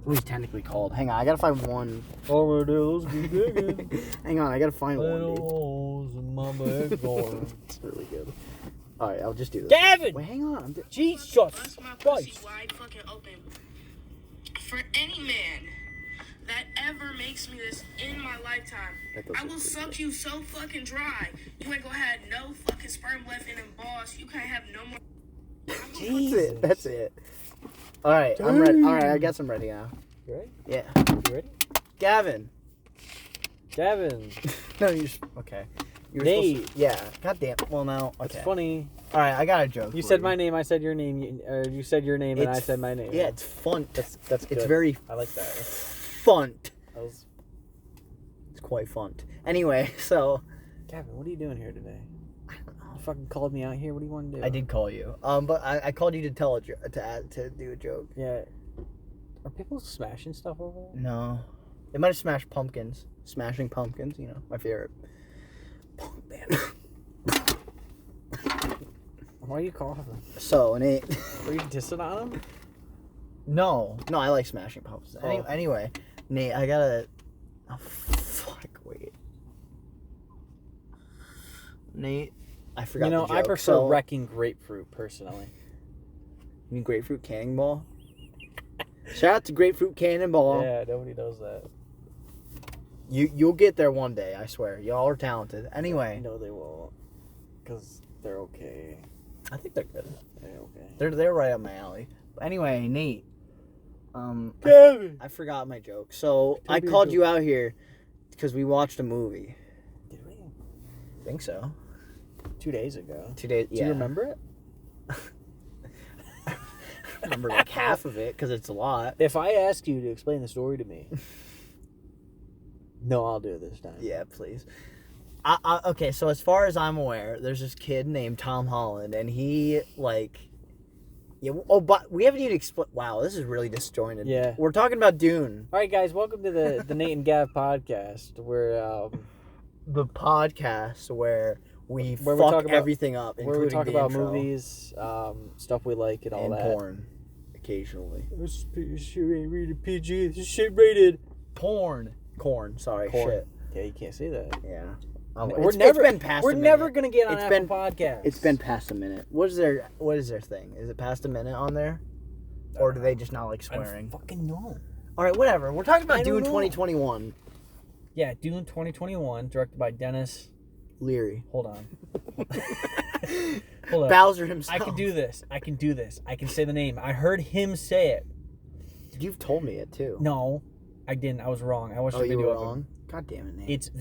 What he's technically called. Hang on, I gotta find one. Armadillos be digging. Hang on, I gotta find one, Little dude. holes in my back door. It's really good. Alright, I'll just do this. Gavin! Wait, hang on. Jesus Bust my pussy Christ. wide fucking open. For any man that ever makes me this in my lifetime, I will suck you so fucking dry. You ain't gonna have no fucking sperm left in them balls. You can't have no more. That's it. Alright, I'm ready. Alright, I guess I'm ready now. You ready? Yeah. You ready? Gavin. No, you just... Okay. You were Nate. supposed to, yeah. God damn. Well, now... Okay. It's funny. Alright, I got a joke. You for said my name, I said your name, or you said your name and I said my name. Yeah, it's fun. That's good. It's very... I like that. Fun. That was... It's quite fun. Anyway, so... Gavin, what are you doing here today? I don't know. You fucking called me out here. What do you want to do? I did call you. But I called you to tell a to do a joke. Yeah. Are people smashing stuff over there? No. They might have smashed pumpkins. Smashing Pumpkins, you know, my favorite punk band. Why are you coughing? So, Nate... Were you dissing on him? No, I like Smashing Pumpkins. Oh. Anyway, Nate, I gotta... Oh, fuck, wait. Nate, I forgot You know, the joke. I prefer wrecking grapefruit, personally. You mean Grapefruit Cannonball? Shout out to Grapefruit Cannonball. Yeah, nobody knows that. You'll get there one day, I swear. Y'all are talented. Anyway. No, they won't. Because they're okay. I think they're good. They're okay. They're right up my alley. But anyway, Nate. Gavin! I forgot my joke. So Tell I me your called joke. you out here because we watched a movie. Did we? I think so. 2 days ago. 2 days. Yeah. Do you remember it? I remember like half of it because it's a lot. If I ask you to explain the story to me. No, I'll do it this time. Yeah, please. Okay, so as far as I'm aware, there's this kid named Tom Holland, and he like. Yeah. Oh, but we haven't even explained. Wow, this is really disjointed. Yeah. We're talking about Dune. All right, guys, welcome to the Nate and Gav podcast, where The podcast where we Where we fuck talk about- everything up, where we including talk the about intro movies, stuff we like, and all and that. porn, occasionally. This shit ain't rated PG. This shit rated Corn. Sorry, Corn. shit. Yeah, you can't say that. Yeah. We're It's never been past We're a never minute. gonna get on It's Apple been- Podcasts. It's been past a minute. What is their thing? Is it past a minute on there? Or do they just not like I don't swearing? fucking know. All right, whatever. We're talking I about don't Dune know. 2021. Yeah, Dune 2021, directed by Dennis. Leary. Hold on. Hold on. Bowser himself. I can do this. I can say the name. I heard him say it. You've told me it too. No, I didn't. I was wrong. I watched Oh, the you video were of him. wrong? God damn it, Nate. It's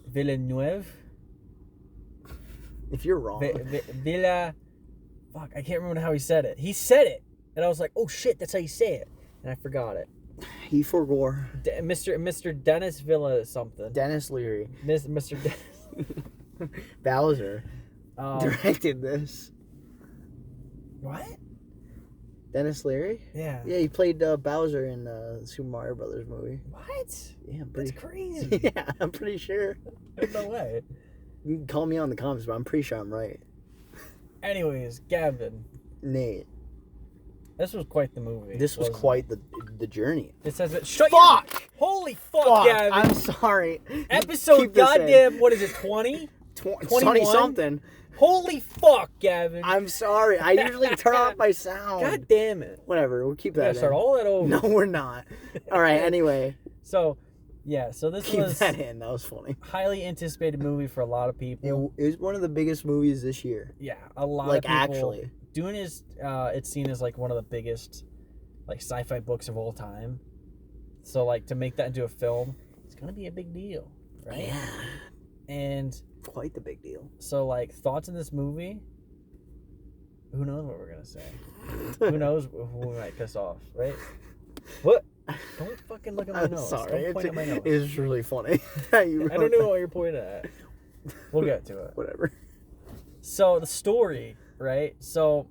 Villeneuve. If you're wrong. Villa. Fuck, I can't remember how he said it. He said it, and I was like, "Oh shit, that's how you say it," and I forgot it. He forgore. Mr. Dennis Villa something. Dennis Leary. Mr. Dennis. Bowser directed this. What? Dennis Leary? Yeah. Yeah, he played Bowser in the Super Mario Brothers movie. What? Yeah, I'm That's pretty crazy. Yeah, I'm pretty sure. No way. You can call me on the comments, but I'm pretty sure I'm right. Anyways, Gavin, Nate, this was quite the movie. this was wasn't quite the journey. it? It says it. Shut Fuck! your... Holy fuck, Fuck! Gavin. I'm sorry. Episode Keep this in. goddamn, what is it, 20? 20 something. Holy fuck, Gavin. I'm sorry. I usually turn off my sound. God damn it. Whatever. We'll keep We that gotta start in. all that over. No, we're not. All right. Anyway, So, yeah, so this keep was that in. That was funny. highly anticipated movie for a lot of people. It was one of the biggest movies this year. Yeah, a lot Like, of people. actually. Dune is, it's seen as like one of the biggest, like, sci-fi books of all time. So, like, to make that into a film, it's gonna be a big deal, right? Yeah. And Quite the big deal. so, like, thoughts in this movie? Who knows what we're gonna say? Who knows who we might piss off, right? What? Don't fucking look at my I'm nose. sorry. Don't point at my nose. It's really funny. I don't know what you're pointing at. We'll get to it. Whatever. So the story, right? So,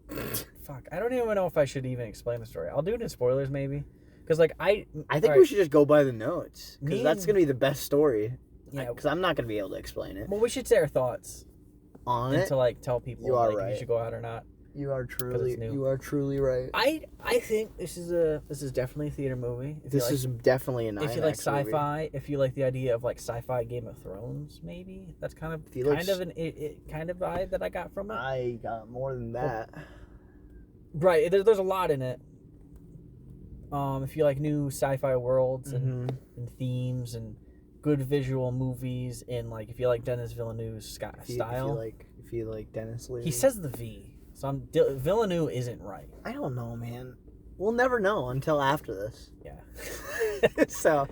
fuck. I don't even know if I should even explain the story. I'll do it in spoilers, maybe, because like I think we should just go by the notes because Me that's and- gonna be the best story. Yeah. Because I'm not gonna be able to explain it Well, we should say our thoughts on and it. to like tell people You are like, if right. you should go out or not. You are truly, it's new. you are truly right. I think this is definitely a theater movie. This is definitely an IMAX if you like movie. sci-fi, if you like the idea of like sci-fi Game of Thrones, maybe that's kind of kind of vibe that I got from it. I got more than that. Right, there's a lot in it. If you like new sci-fi worlds and themes and good visual movies, and like if you like Denis Villeneuve's style, if you like Dennis Lee, he says the V. So Villeneuve isn't right. I don't know, man. We'll never know until after this. Yeah. So,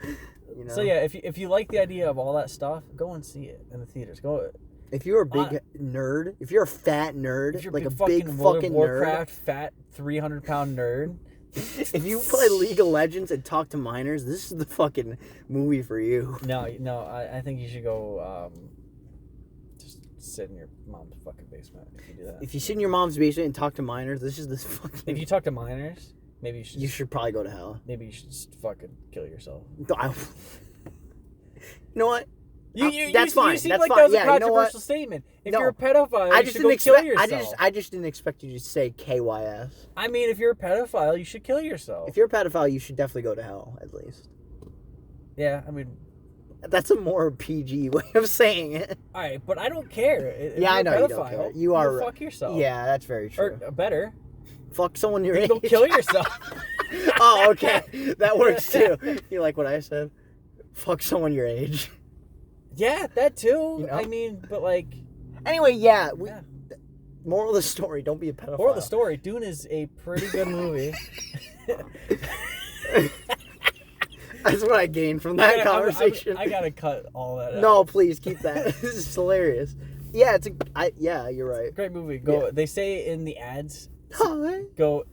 you know. So yeah, if you like the idea of all that stuff, go and see it in the theaters. Go. If you're a big nerd, if you're a fat nerd, If you're like a fucking big World of fucking Warcraft, nerd, fat 300-pound nerd. if you play League of Legends and talk to minors, this is the fucking movie for you. No, I think you should go. Just sit in your mom's fucking basement if you do that. If you sit in your mom's basement and talk to minors, this is the fucking. If you talk to minors, maybe you should probably go to hell. Maybe you should just fucking kill yourself. You know what? That's fine. You seem that's like fine. that was Yeah, a you know what? controversial statement. If No. you're a pedophile, I you just should didn't go kill expect. yourself. I just didn't expect you to say KYS. I mean, if you're a pedophile, you should kill yourself. If you're a pedophile, you should definitely go to hell, at least. Yeah, I mean, That's a more PG way of saying it. all right, but I don't care. If Yeah, I you're know a you don't pedophile, care. You are go right. fuck yourself. Yeah, that's very true. Or better, Fuck someone your you age. go kill yourself. Oh, okay. That works too. You like what I said? Fuck someone your age. Yeah, that too. You know? I mean, but like, Anyway, yeah. yeah. Moral of the story: don't be a pedophile. Moral of the story: Dune is a pretty good movie. That's what I gained from that conversation. I gotta cut all that out. No, please keep that. This is hilarious. Yeah, yeah, you're right. Great movie. Go. Yeah. They say in the ads. Hi. Go.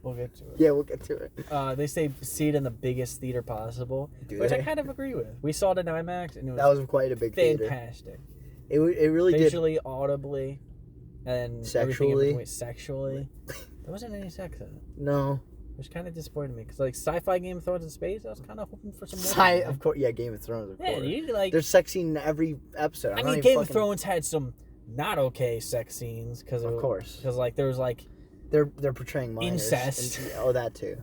We'll get to it. Yeah, we'll get to it. They say see it in the biggest theater possible, Do which they? I kind of agree with. We saw it in IMAX, and it That was quite a big theater. fantastic. It really Visually, audibly, and Sexually. everything in between. Sexually. There wasn't any sex in it, did. No. which kind of disappointed me because like sci-fi Game of Thrones in space, I was kind of hoping for some more. Of course, yeah, Game of Thrones, of Yeah, course. you like. There's sex scene in every episode. I mean, Game of Thrones had some not okay sex scenes because Of course. because like there was like They're portraying minors. Incest. Oh, that too.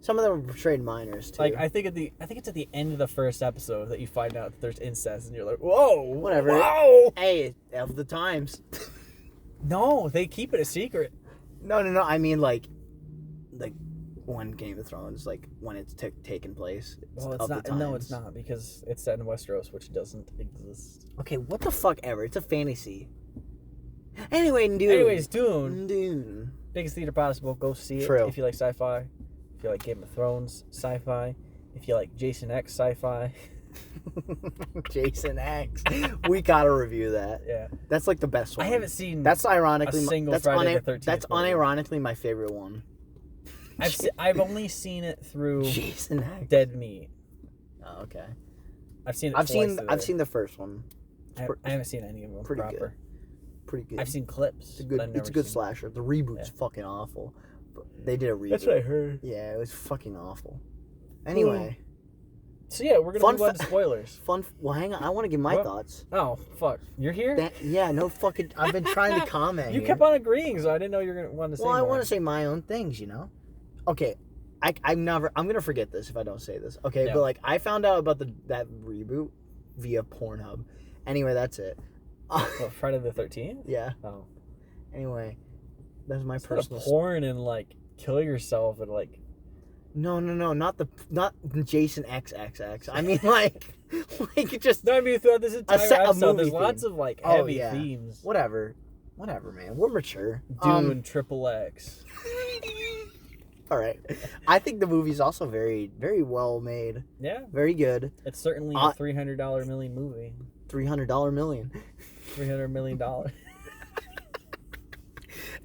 Some of them are portrayed minors too. like I think it's at the end of the first episode that you find out that there's incest and you're like, whoa, Whatever. whoa. Hey, of the times. No, they keep it a secret. No. I mean, like when Game of Thrones, like when it's taking place. Well, it's of the not. No, times. it's not because it's set in Westeros, which doesn't exist. Okay, what the fuck ever? It's a fantasy. Anyway, Dune. Anyways, Dune, Dune. biggest theater possible. Go see it True. if you like sci-fi. If you like Game of Thrones sci-fi. If you like Jason X sci-fi. Jason X. We gotta review that. Yeah. That's like the best one. I haven't seen. That's ironically. a single that's Friday the 13th That's movie. unironically my favorite one. I've only seen it through Jason X. Dead Meat. Oh, okay. I've seen it. I've twice seen the first one. I haven't seen any of them pretty proper. good. Pretty good. I've seen clips. It's a good. but I've It's a never good seen- slasher. The reboot's Yeah. fucking awful. But they did a reboot. That's what I heard. Yeah, it was fucking awful. Anyway, So yeah, we're gonna Fun move on fa- to spoilers. well, hang on. I want to give my What? thoughts. Oh fuck, you're here. Yeah, no fucking. I've been trying to comment. You here. kept on agreeing, so I didn't know you were gonna want to say. Well, I more. want to say my own things, you know. Okay, I'm gonna forget this if I don't say this. Okay, Yeah. but like I found out about that reboot via Pornhub. Anyway, that's it. What, Friday the 13th. Yeah. Oh, Anyway, that's my it's not personal. porn and like kill yourself and like. No, not Jason XXX. I mean like just No, I mean throughout this entire a episode, there's movie lots theme. of like Oh, heavy yeah. themes. whatever, man. We're mature. Dune, Triple X. All right. I think the movie's also very, very well made. Yeah, Very good. it's certainly a $300 million movie. $300 million. $300 million.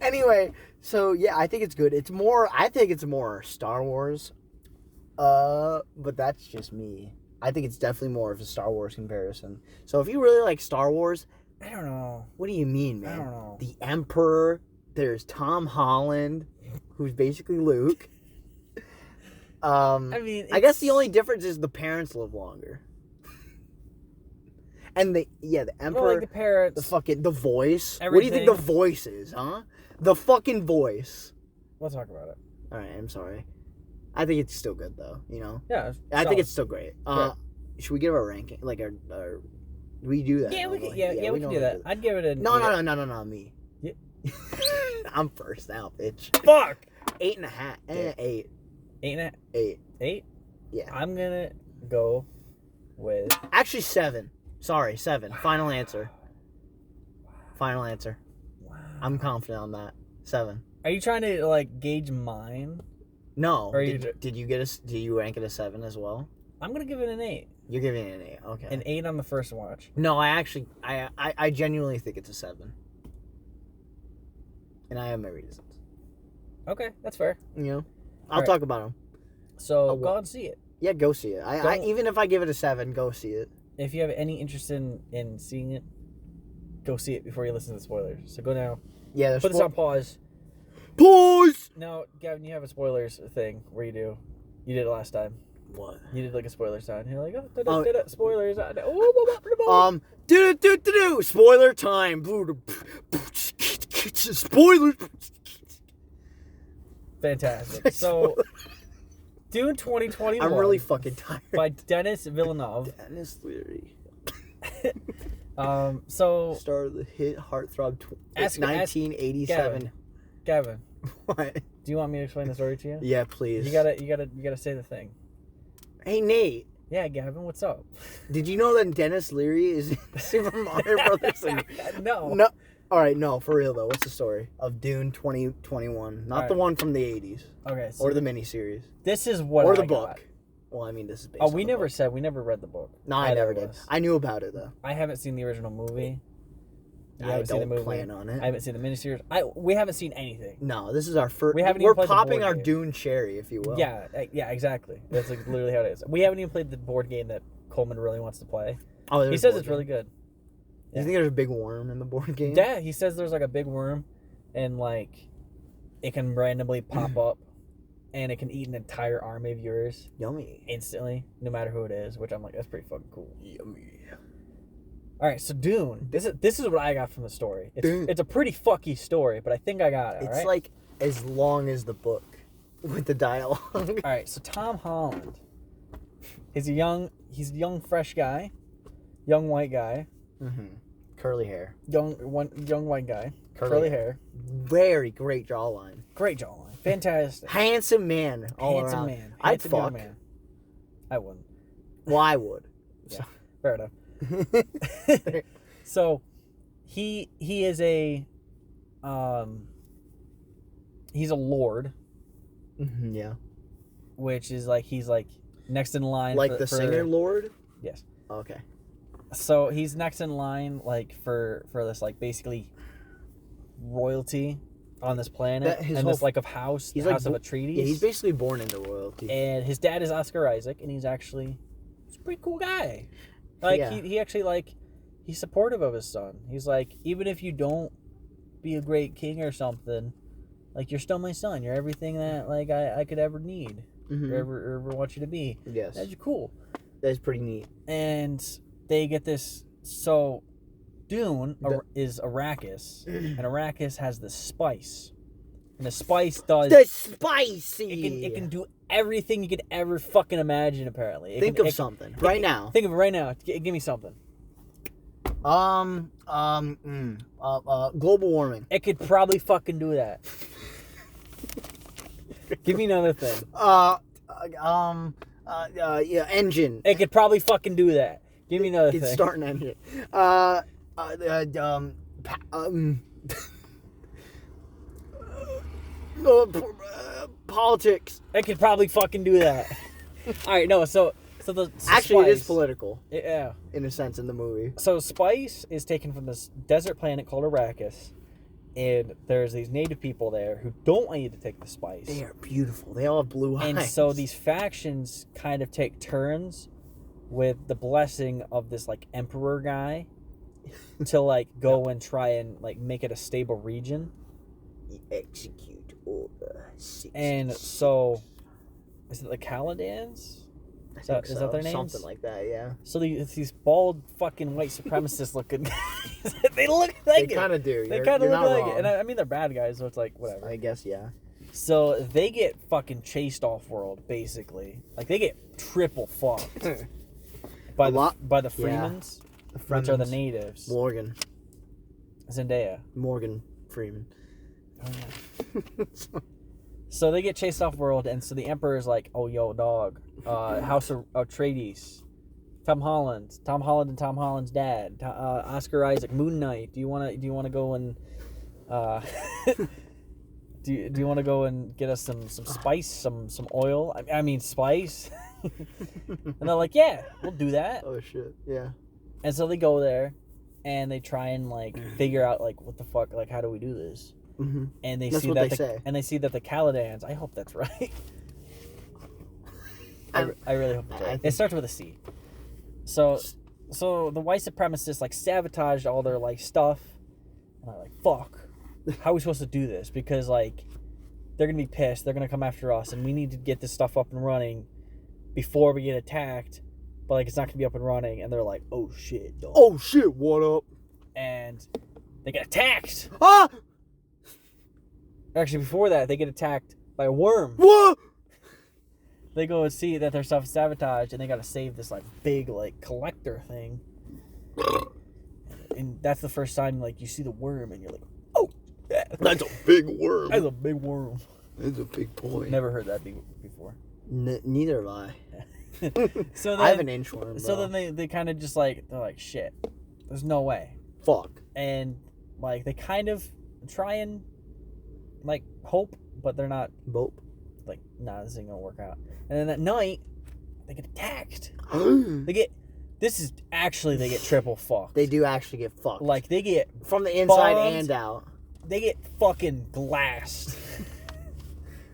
Anyway, so yeah, I think it's good. I think it's more Star Wars. But that's just me. I think it's definitely more of a Star Wars comparison. So if you really like Star Wars, I don't know. what do you mean, man? I don't know. The Emperor, there's Tom Holland, who's basically Luke. I mean, I guess the only difference is the parents live longer. And the emperor, like the parrots, the voice. everything. What do you think the voice is, huh? The fucking voice. We'll talk about it. All right, I'm sorry. I think it's still good though. You know. Yeah. I think it's still great. Should we give our ranking? Like our we do that? Yeah, we normally? can. We can do that. I'd give it a. No, me. Yeah. I'm first now, bitch. Fuck. 8.5. 8. 8.5. 8. 8. Yeah. I'm gonna go with. Actually, 7. Sorry, 7. Final answer. Final answer. Wow. I'm confident on that. 7. Are you trying to like gauge mine? No. Or did you rank it a 7 as well? I'm gonna give it an 8. You're giving it an 8. Okay. An 8 on the first watch. No, I genuinely think it's a 7. And I have my reasons. Okay, that's fair. You know, I'll talk about them. So go and see it. Yeah, go see it. I even if I give it a 7, go see it. If you have any interest in seeing it, go see it before you listen to the spoilers. So go now. Yeah, put this on pause. Pause. Now, Gavin, you have a spoilers thing where you do. You did it last time. What? You did like a spoiler sign. You're like, spoilers. Do spoiler time. Spoilers. Fantastic. So, Dune 2021. I'm really fucking tired. By Denis Villeneuve. Denis Leary. So star of the hit heartthrob 1987. Gavin. What? Do you want me to explain the story to you? Yeah, please. You gotta say the thing. Hey Nate. Yeah, Gavin, what's up? Did you know that Denis Leary is in Super Mario Brothers? No. All right, no, for real though. What's the story of Dune 2021? Not the one from the 80s. Okay. So or the miniseries. This is what or I the book. got. Well, I mean, this is based. Oh, we never read the book. No, I never did. I knew about it though. I haven't seen the original movie. I don't plan on it. I haven't seen the miniseries. We haven't seen anything. No, this is our first. We're popping our Dune cherry, if you will. Yeah, exactly. That's like literally how it is. We haven't even played the board game that Coleman really wants to play. Oh, he says it's really good. You think there's a big worm in the board game? Yeah, he says there's like a big worm, and like it can randomly pop up, and it can eat an entire army of yours. Yummy. Instantly, no matter who it is. Which I'm like, that's pretty fucking cool. Yummy. All right, so Dune. This is what I got from the story. It's a pretty fucky story, but I think I got it. It's like as long as the book with the dialogue. All right, so Tom Holland. He's a young fresh guy, young white guy. Mm-hmm. Curly hair. Young white guy. Curly hair. Very great jawline. Great jawline. Fantastic. Handsome man. Handsome man. I'd fuck. Man. I wouldn't. Well, I would. Yeah, fair enough. So he is a he's a lord. Mm-hmm, yeah. Which is like he's like next in line like the singer lord? Yes. Okay. So he's next in line like for this like basically royalty on this planet this like of house, he's the house of Atreides. Yeah, he's basically born into royalty. And his dad is Oscar Isaac, and he's a pretty cool guy. Like he actually like he's supportive of his son. He's like, even if you don't be a great king or something, like you're still my son. You're everything that like I could ever need or ever want you to be. Yes, that's cool. That's pretty neat. And they get this. So Dune is Arrakis, and Arrakis has the spice, and the spice does the spicy. It can do everything you could ever fucking imagine. Apparently, think of something right now. Think of it right now. Give me something. Global warming. It could probably fucking do that. Give me another thing. Engine. It could probably fucking do that. Give me another thing. Start an engine. Politics. It could probably fucking do that. All right, no. So the actually spice, it is political. Yeah, in a sense in the movie. So spice is taken from this desert planet called Arrakis, and there's these native people there who don't want you to take the spice. They are beautiful. They all have blue eyes. And so these factions kind of take turns with the blessing of this like emperor guy to like go and try and like make it a stable region. Execute order 66. And so is it the Caladans? I think Is that their names? Something like that, yeah. So it's these bald fucking white supremacist looking guys. They look like it. They kind of do. They kind of look like it. And I mean, they're bad guys, so it's like, whatever. I guess, yeah. So they get fucking chased off world, basically. Like, they get triple fucked by the Freemans, which are the natives. Morgan Freeman. Oh, yeah. So they get chased off world, and so the Emperor is like, "Oh, yo, dog, House of Atreides, Tom Holland and Tom Holland's dad, Oscar Isaac, Moon Knight. Do you wanna go and do you want to go and get us some spice, some oil? I mean spice." And they're like, "Yeah, we'll do that." Oh shit, yeah. And so they go there, and they try and like figure out like what the fuck, like how do we do this? Mm-hmm. And they that's see what that they say. And they see that the Caladans. I hope that's right. I really hope it's right. It starts with a C. So the white supremacists like sabotaged all their like stuff, and I'm like, fuck, how are we supposed to do this? Because like they're gonna be pissed. They're gonna come after us, and we need to get this stuff up and running before we get attacked. But like it's not gonna be up and running, and they're like, oh shit, dog. Oh shit, what up? And they get attacked. Ah! Actually, before that, they get attacked by a worm. What? They go and see that their stuff is sabotaged, and they gotta save this like big like collector thing. And that's the first time like you see the worm, and you're like, oh, yeah. That's a big worm. That's a big worm. That's a big boy. Never heard that before. Neither have I. So then, I have an inchworm. Bro. So then they kind of just like they're like, shit, there's no way. Fuck. And like they kind of try and like hope, but they're not. Bope. Like, nah, this ain't gonna work out. And then at night, they get attacked. They get triple fucked. They do actually get fucked. Like they get from the inside bombed, and out. They get fucking glassed.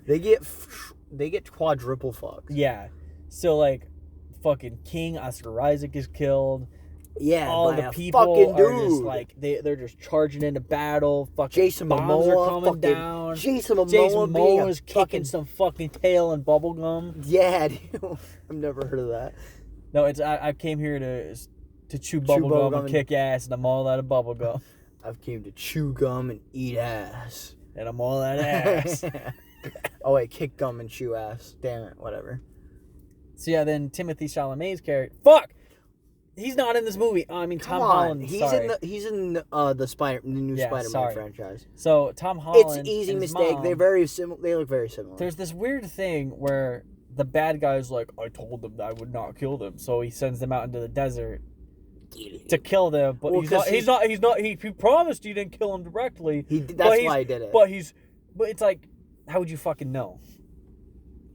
They get quadruple fucked. Yeah. So like, fucking King Oscar Isaac is killed. Yeah, all the people are just like they're just charging into battle. Fucking Jason bombs Momoa are coming down. Jason Momoa is kicking some fucking tail and bubblegum. Yeah, dude. I've never heard of that. No, it's I came here to chew bubblegum and kick ass, and I'm all out of bubblegum. I've came to chew gum and eat ass, and I'm all out of ass. Oh wait, kick gum and chew ass. Damn it, whatever. So yeah, then Timothée Chalamet's character. Fuck. He's not in this movie. I mean, Tom Holland. He's in the new Spider-Man franchise. So Tom Holland. It's easy mistake. They're very similar. They look very similar. There's this weird thing where the bad guy's like, I told them that I would not kill them, so he sends them out into the desert to kill them. But he's not. He promised he didn't kill them directly. That's why he did it. But it's like, how would you fucking know?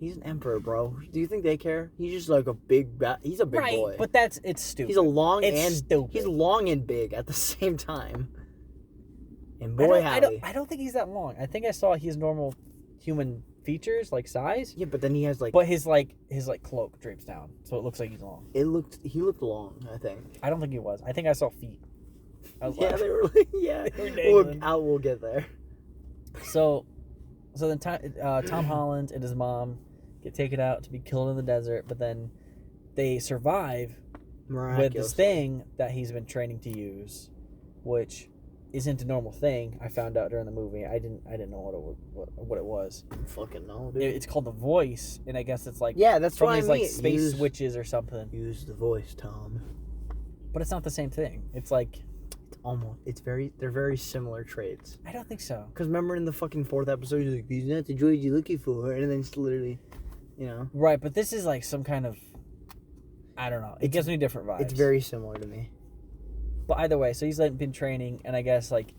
He's an emperor, bro. Do you think they care? He's just like a big. He's a big boy. But it's stupid. He's long stupid. He's long and big at the same time. And I don't think he's that long. I think I saw his normal human features, like size. Yeah, but then he has like. But his cloak drapes down, so it looks like he's long. He looked long. I think. I don't think he was. I think I saw feet. They were like, yeah. We'll get there. So then Tom Holland and his mom get taken out to be killed in the desert, but then they survive with this thing that he's been training to use, which isn't a normal thing. I found out during the movie. I didn't know what it was. I don't fucking know, dude. It's called the Voice, and I guess it's like that's from what these I mean. Like space switches or something. Use the voice, Tom. But it's not the same thing. It's like they're very similar traits. I don't think so. Because remember in the fucking 4th episode, he's like, these are not the droids you're looking for, and then it's literally, Right, but this is like some kind of, I don't know. It gives me different vibes. It's very similar to me. But either way, so he's like been training, and I guess like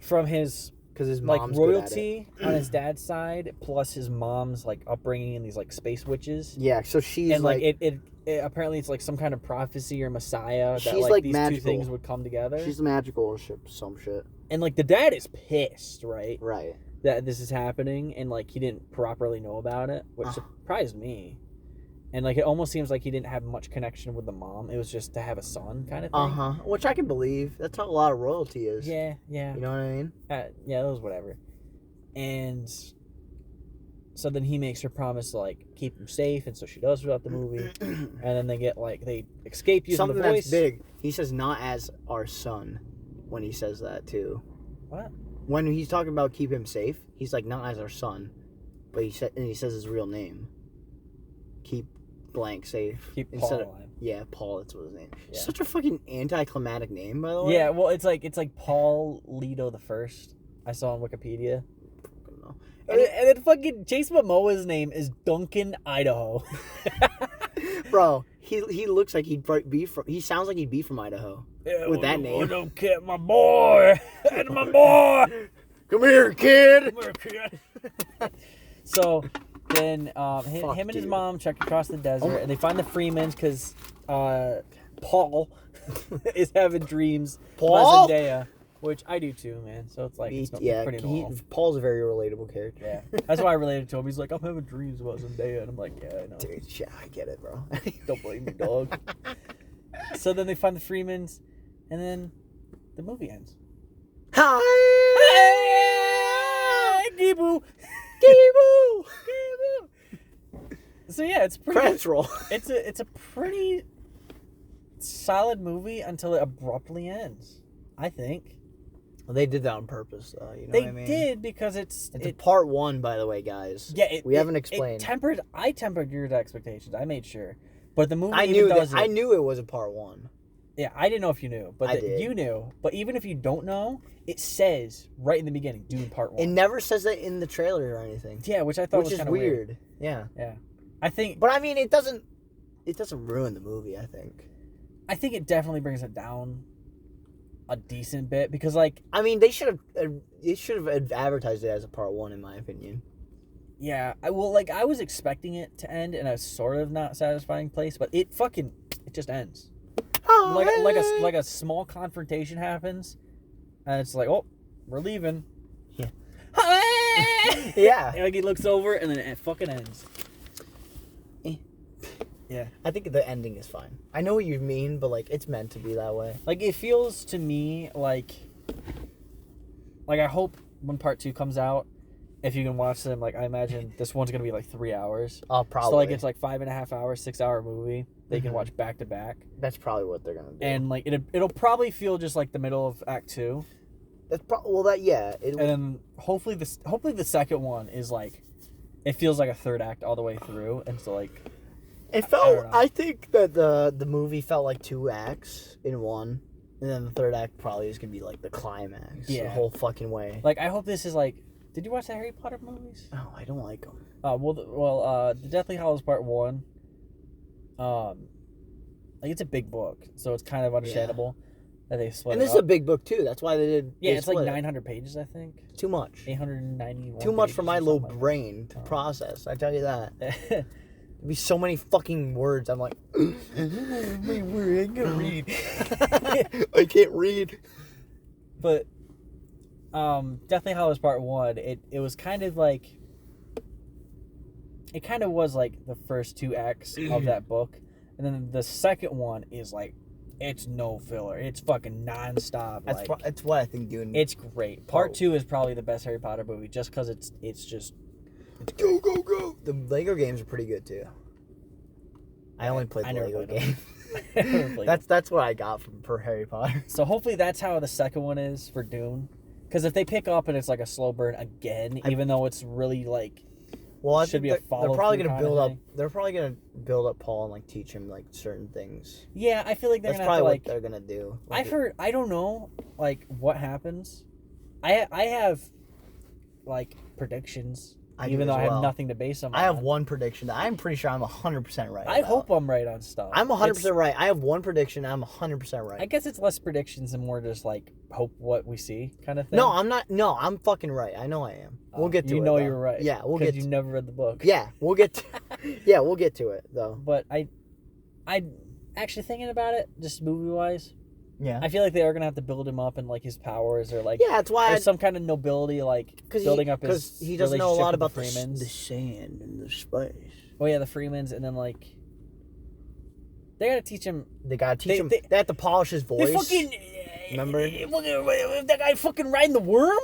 from his because his like mom's royalty on his dad's side, plus his mom's like upbringing in these like space witches. Yeah, so she's and like it apparently it's like some kind of prophecy or messiah that like these magical. Two things would come together. She's magical or some shit. And like the dad is pissed, right? Right. That this is happening, and like he didn't properly know about it, which surprised me. And like it almost seems like he didn't have much connection with the mom. It was just to have a son kind of thing. Which I can believe. That's how a lot of royalty is. Yeah. You know what I mean? Yeah, that was whatever. And so then he makes her promise to like keep him safe, and so she does throughout the movie. And then they escape using Something the voice. that's big. He says not as our son when he says that too. What? When he's talking about keep him safe, he's like not as our son, but he says his real name. Keep blank safe. Keep instead Paul of, alive. Yeah, Paul. That's what his name. Yeah. Such a fucking anticlimactic name, by the way. Yeah, well, it's like Paul Leto the First. I saw on Wikipedia. And then fucking Jason Momoa's name is Duncan, Idaho. Bro, he looks like he'd be from. He sounds like he'd be from Idaho with that name. I don't care, my boy, and my boy. Come here, kid. Come here, kid. So then, him and his mom trek across the desert, and they find the Freemans because Paul is having dreams. Paul? about Zendaya, which I do too, man. So it's like it's pretty normal. Paul's a very relatable character. Yeah, that's why I related to him. He's like, I'm having dreams about Zendaya, and I'm like, yeah, I know. Dude, yeah, I get it, bro. Don't blame me, dog. So then they find the Freemans, and then the movie ends. Hi, Gibu. Gibu. So yeah, it's pretty. Credits roll. It's a pretty solid movie until it abruptly ends. I think. Well, they did that on purpose, though. You know They what I mean? did because it's a part one, by the way, guys. Yeah, we haven't explained. I tempered your expectations. I made sure, but the movie. I knew it was a part one. Yeah, I didn't know if you knew, but you knew. But even if you don't know, it says right in the beginning, Dune Part 1. It never says that in the trailer or anything. Yeah, which I thought was kind of weird. Yeah. Yeah. I think. But I mean, it doesn't ruin the movie. I think. I think it definitely brings it down a decent bit because, like, I mean, they should have advertised it as a part one, in my opinion. Yeah, I was expecting it to end in a sort of not satisfying place, but it just ends. Like a small confrontation happens, and it's like, oh, we're leaving. Yeah. Yeah. And like he looks over, and then it fucking ends. Yeah. I think the ending is fine. I know what you mean, but like it's meant to be that way. Like it feels to me like I hope when part 2 comes out, if you can watch them, like I imagine this one's gonna be like 3 hours. Oh, probably. So like it's like 5.5 hours, 6 hour movie. They can watch back to back. That's probably what they're gonna do. And like it'll probably feel just like the middle of Act 2. That's and then hopefully the second one is like it feels like a third act all the way through, and so like it felt. I think that the movie felt like 2 acts in one, and then the third act probably is gonna be like the climax. Yeah. The whole fucking way. Like I hope this is like. Did you watch the Harry Potter movies? Oh, I don't like them. The Deathly Hallows Part 1. Like it's a big book, so it's kind of understandable that they split. And this is a big book too. That's why they did. Yeah, it's like 900 pages, I think. Too much. 891. Too much for my little brain to process. I tell you that. There'd be so many fucking words. I'm like, I can't read. I can't read. But, Deathly Hallows Part 1. It was kind of like. It kind of was like the first 2 acts of that book. And then the second one is like, it's no filler. It's fucking nonstop. That's what I think Dune. It's great. Part 2 is probably the best Harry Potter movie just because it's go, go, go. The Lego games are pretty good too. I only played the Lego game. That's what I got for Harry Potter. So hopefully that's how the second one is for Dune. Because if they pick up and it's like a slow burn again, even though it's really like. Well, I should think be a follow. They're probably gonna build up. They're probably gonna build up Paul and like teach him like certain things. Yeah, I feel like that's gonna probably have to, what like, they're gonna do. I've heard. I don't know, like what happens. I have like predictions, even though I have nothing to base them on. I have one prediction that I'm pretty sure I'm 100% right. I hope I'm right on stuff. I'm 100% right. I have one prediction. I'm 100% right. I guess it's less predictions and more just like hope what we see kind of thing. No, I'm not. No, I'm fucking right. I know I am. We'll get to it. You know you're right. Yeah, we'll get. Because you never read the book. Yeah, we'll get. We'll get to it though. But I actually thinking about it, just movie wise. Yeah. I feel like they are gonna have to build him up and like his powers or like. Yeah, that's why. There's some kind of nobility like building up his. Because he doesn't know a lot about the Freemans. The sand and the spice. Oh yeah, the Freemans, and then like. They gotta teach him. They gotta teach him. They have to polish his voice. They fucking. Remember? That guy fucking riding the worm?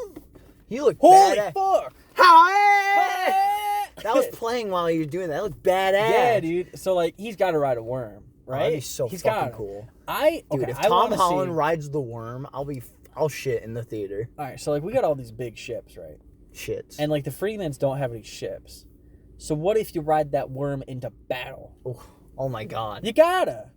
He looked holy badass. fuck! Hi! That playing while he was doing that. That looked badass. Yeah, dude. So like, he's got to ride a worm, right? That'd be so he's fucking cool. Dude, if Tom Holland rides the worm, I'll shit in the theater. All right, so like, we got all these big ships, right? Shits. And like, the Freemans don't have any ships. So what if you ride that worm into battle? Oh my god. You gotta.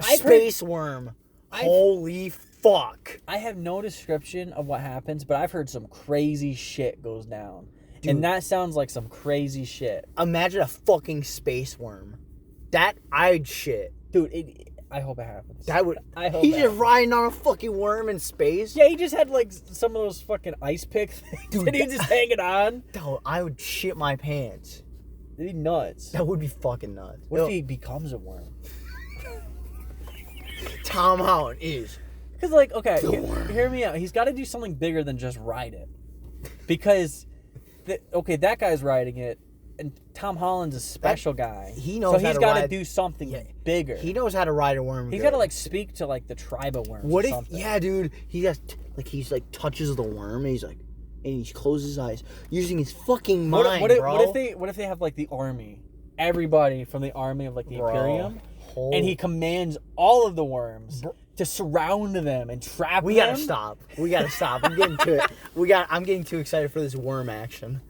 Space worm. Holy fuck. I have no description of what happens, but I've heard some crazy shit goes down. Dude, and that sounds like some crazy shit. Imagine a fucking space worm. That I'd shit. Dude, I hope it happens. He's just riding on a fucking worm in space. Yeah, he just had like some of those fucking ice pick things. Dude, and he was just hanging on. Dude, I would shit my pants. It'd be nuts. That would be fucking nuts. What if he becomes a worm? Tom Holland is. Because like, okay, hear me out. He's got to do something bigger than just ride it. Because, that guy's riding it. And Tom Holland's a special guy. He knows how to ride. So he's got to do something bigger. He knows how to ride a worm. He's got to like speak to like the tribe of worms. What or if? Something. Yeah, dude. He's touches the worm and he's like, and he closes his eyes using his fucking mind, bro. What if they have like the army, everybody from the army of like the Imperium, and he commands all of the worms to surround them and trap them? We gotta stop. I'm getting to it. I'm getting too excited for this worm action.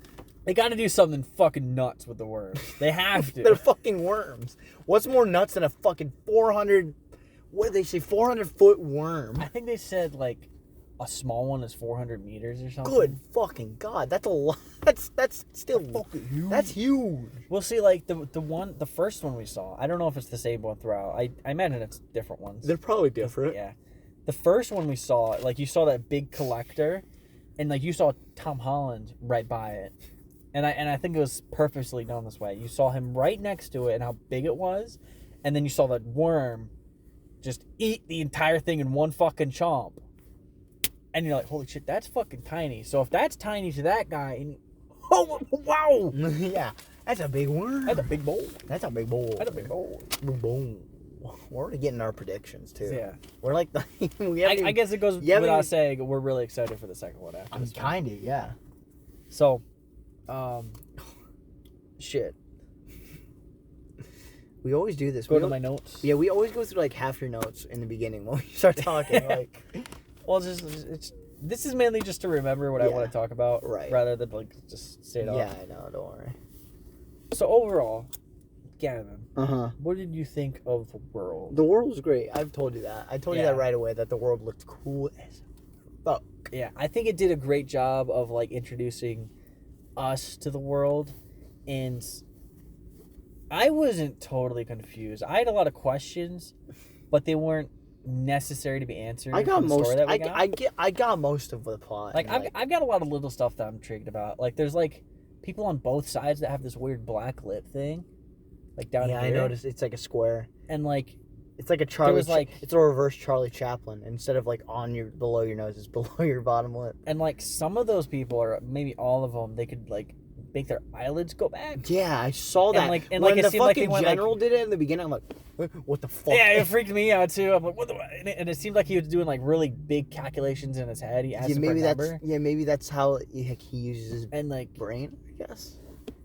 They got to do something fucking nuts with the worms. They have to. They're fucking worms. What's more nuts than a fucking 400? What did they say? 400-foot worm. I think they said like a small one is 400 meters or something. Good fucking god, that's a lot. That's still fucking huge. That's huge. We'll see. Like the first one we saw. I don't know if it's the same one throughout. I imagine it's different ones. They're probably different. Yeah. The first one we saw, like you saw that big collector, and like you saw Tom Holland right by it. And I think it was purposely done this way. You saw him right next to it and how big it was, and then you saw that worm just eat the entire thing in one fucking chomp. And you're like, holy shit, that's fucking tiny. So if that's tiny to that guy, and wow, yeah, that's a big worm. That's a big bowl. That's a big bowl. That's a big bowl. Boom. We're already getting our predictions too. Yeah, we're like, I guess it goes without saying we're really excited for the second one after. I'm kinda, yeah. So. Shit. We always do this. Go to my notes. Yeah, we always go through like half your notes in the beginning when we start talking. Like, well, this is mainly just to remember what I want to talk about, right? Rather than like just say it off. Yeah, I know. Don't worry. So overall, Gavin, Uh-huh. What did you think of the world? The world was great. I've told you that. I told you that right away, that the world looked cool as fuck. Yeah, I think it did a great job of, like, introducing us to the world, and I wasn't totally confused. I had a lot of questions, but they weren't necessary to be answered. I got most. I got most of the plot. Like, I've got a lot of little stuff that I'm intrigued about. Like, there's like people on both sides that have this weird black lip thing, like down here. Yeah, I noticed. It's like a square, and like it's like a Charlie. Like it's a reverse Charlie Chaplin. Instead of like below your nose, it's below your bottom lip. And like some of those people, or maybe all of them, they could like make their eyelids go back. Yeah, I saw that. And when the fucking general did it in the beginning, I'm like, what the fuck? Yeah, it freaked me out too. I'm like, what the? And it seemed like he was doing like really big calculations in his head. He asked maybe that's how he uses his brain, I guess.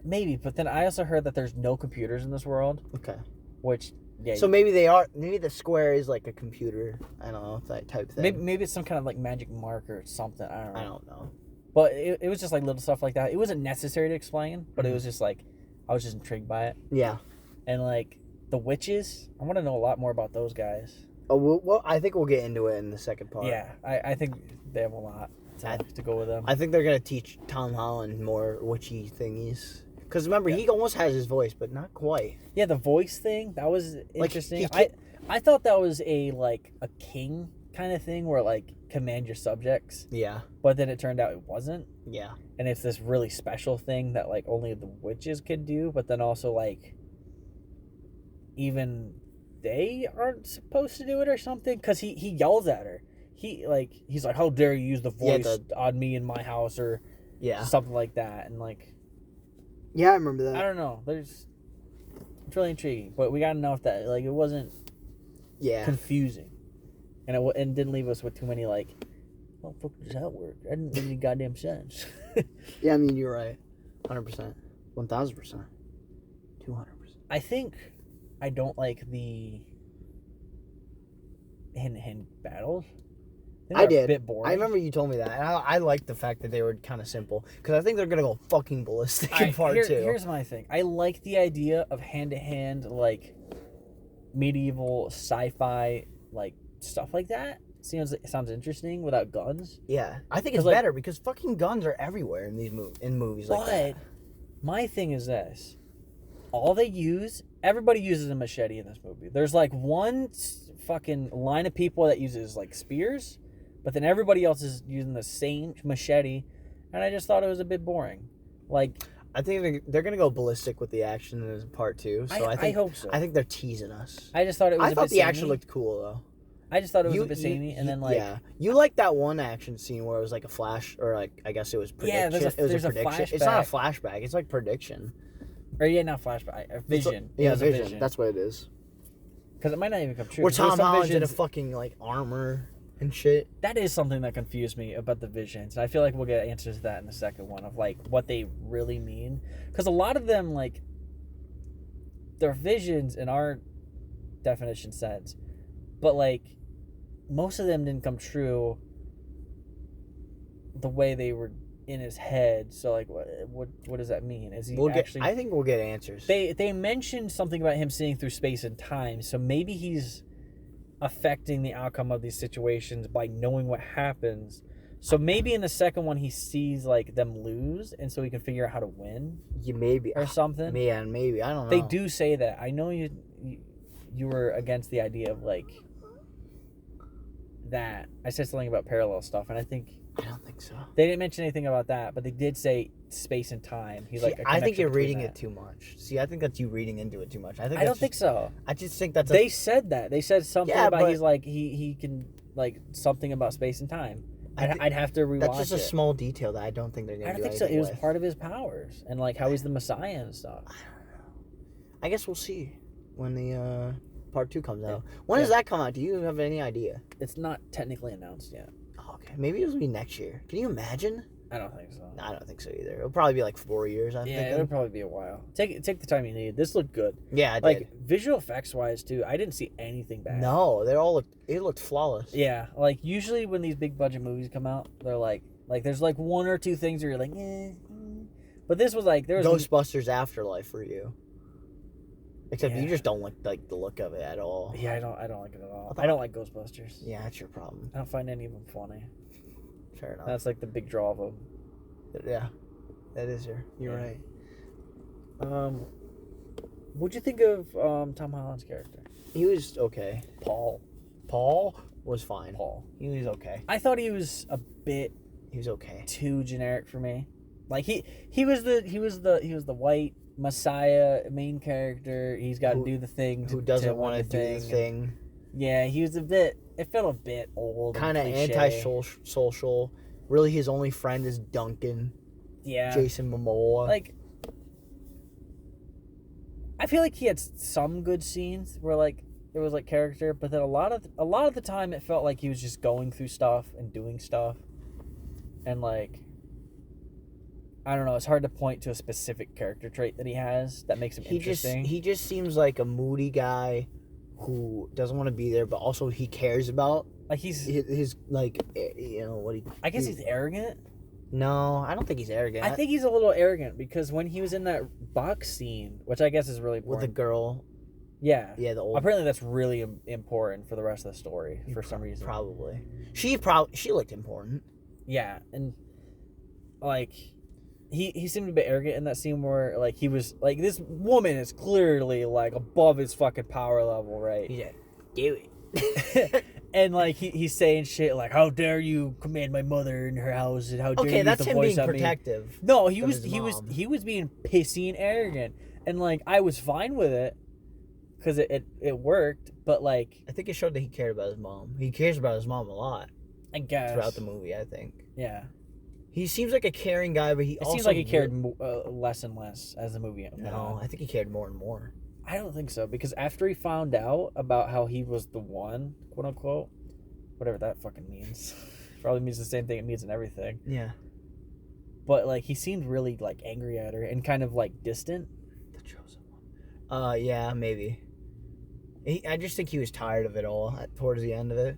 Maybe, but then I also heard that there's no computers in this world. Okay. Which, yeah. So maybe they are. Maybe the square is like a computer. I don't know, that type thing. Maybe it's some kind of like magic mark or something. I don't know. know. But it was just like little stuff like that. It wasn't necessary to explain, but it was just like I was just intrigued by it. Yeah. And like the witches, I want to know a lot more about those guys. Oh well, I think we'll get into it in the second part. Yeah, I think they have a lot to go with them. I think they're gonna teach Tom Holland more witchy thingies. Because remember, he almost has his voice, but not quite. Yeah, the voice thing, that was interesting. I thought that was a king kind of thing where like command your subjects. Yeah. But then it turned out it wasn't. Yeah. And it's this really special thing that like only the witches could do, but then also like even they aren't supposed to do it or something, because he yells at her. He's like, how dare you use the voice on me in my house, or something like that. And like, yeah, I remember that. I don't know. It's really intriguing, but we got enough that like it wasn't confusing, and it didn't leave us with too many like, how the fuck does that work? That didn't make any goddamn sense. Yeah, I mean, you're right, 100%. 1000%. 200%. I think I don't like the hand-to-hand battles. I did. A bit boring. I remember you told me that. And I liked the fact that they were kind of simple. Because I think they're going to go fucking ballistic in part 2. Here's my thing. I like the idea of hand-to-hand, like, medieval sci-fi, like, stuff like that. Sounds interesting without guns. Yeah. I think it's better because fucking guns are everywhere in these movies like that. But my thing is this. Everybody uses a machete in this movie. There's, like, one fucking line of people that uses, like, spears. But then everybody else is using the same machete, and I just thought it was a bit boring. Like, I think they're gonna go ballistic with the action in part 2. So I hope so. I think they're teasing us. I just thought it was. I thought the action looked cool though. I just thought it was a bit samey, and then like you like that one action scene where it was like a flash, or like I guess it was prediction. Yeah, there's a prediction. flashback. It's not a flashback. It's like prediction. Or not flashback. Vision. Vision. That's what it is. Because it might not even come true. Where Tom Holland's in a fucking like armor and shit. That is something that confused me about the visions. And I feel like we'll get answers to that in the second one of like what they really mean. Because a lot of them, like, they're visions in our definition sense, but like most of them didn't come true the way they were in his head. So like what does that mean? Is he I think we'll get answers. They mentioned something about him seeing through space and time, so maybe he's affecting the outcome of these situations by knowing what happens. So maybe in the second one he sees like them lose, and so he can figure out how to win. Yeah, maybe or something. Yeah, maybe I don't know. They do say that. I know you were against the idea of like that. I said something about parallel stuff, and I don't think so. They didn't mention anything about that, but they did say space and time. He's like, I think you're reading it too much. See, I think that's you reading into it too much. I don't think so. I just think that's. They said that. They said something about he's like he can like something about space and time. I'd have to rewatch it. That's just a small detail that I don't think they're gonna do. I don't think so. It was part of his powers and like how he's the Messiah and stuff. I don't know. I guess we'll see when the part 2 comes out. When does that come out? Do you have any idea? It's not technically announced yet. Okay, maybe it'll be next year. Can you imagine? I don't think so. No, I don't think so either. It'll probably be like 4 years. I think. Yeah, it'll probably be a while. Take the time you need. This looked good. Yeah, like visual effects wise too. I didn't see anything bad. No, it looked flawless. Yeah, like usually when these big budget movies come out, they're like there's like one or two things where you're like, but this was like there was Ghostbusters Afterlife for you. Except you just don't like the look of it at all. Yeah, I don't like it at all. I don't like Ghostbusters. Yeah, that's your problem. I don't find any of them funny. Fair enough. That's like the big draw of them. Yeah, that is you're right. What'd you think of Tom Holland's character? He was okay. Paul was fine. He was okay. I thought he was a bit. He was okay. Too generic for me. Like he was the white Messiah main character. He's got to do the thing. Who doesn't want to do the thing? Yeah, he was a bit. It felt a bit old. Kind of anti-social. Really, his only friend is Duncan. Yeah. Jason Momoa. Like, I feel like he had some good scenes where like there was like character, but then a lot of the time it felt like he was just going through stuff and doing stuff, and like, I don't know. It's hard to point to a specific character trait that he has that makes him interesting. He just seems like a moody guy who doesn't want to be there, but also he cares about. Like his like, you know what he. I guess he's arrogant. No, I don't think he's arrogant. I think he's a little arrogant because when he was in that box scene, which I guess is really important. With the girl. Yeah. Yeah, the old. Apparently, that's really important for the rest of the story for some reason. Probably. She looked important. Yeah, and like. He seemed a bit arrogant in that scene where, like, he was, like, this woman is clearly, like, above his fucking power level, right? He's like, do it. And, like, he's saying shit like, how dare you command my mother in her house, and how dare you use the voice on me. Okay, that's him being protective. No, he was being pissy and arrogant. And, like, I was fine with it, because it worked, but, like... I think it showed that he cared about his mom. He cares about his mom a lot. I guess. Throughout the movie, I think. Yeah. He seems like a caring guy, but it seems like he cared less and less as the movie went on. No, I think he cared more and more. I don't think so, because after he found out about how he was the one, quote unquote, whatever that fucking means, probably means the same thing it means in everything. Yeah. but like he seemed really like angry at her and kind of like distant. The chosen one. Yeah, maybe. I just think he was tired of it all towards the end of it.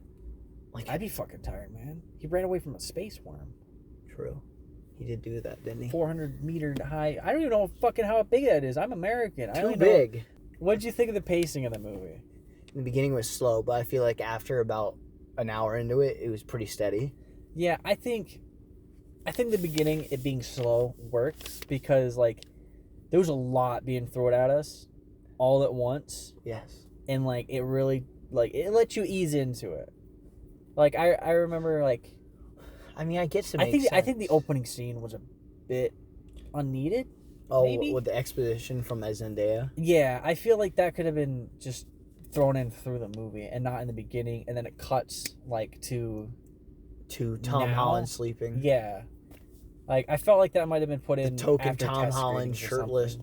Like, I'd be fucking tired, man. He ran away from a space worm. True. He did do that, didn't he? 400-meter high. I don't even know fucking how big that is. I'm American. Too big. What did you think of the pacing of the movie? In the beginning it was slow, but I feel like after about an hour into it, it was pretty steady. Yeah, I think the beginning, it being slow, works because, like, there was a lot being thrown at us all at once. Yes. And, like, it really, like, it lets you ease into it. Like, I remember, like... I mean, I get some. I think the opening scene was a bit unneeded. Oh, maybe? With the exposition from Zendaya? Yeah, I feel like that could have been just thrown in through the movie and not in the beginning, and then it cuts, like, to Tom Holland sleeping. Yeah. Like, I felt like that might have been put in the token after Tom Holland shirtless,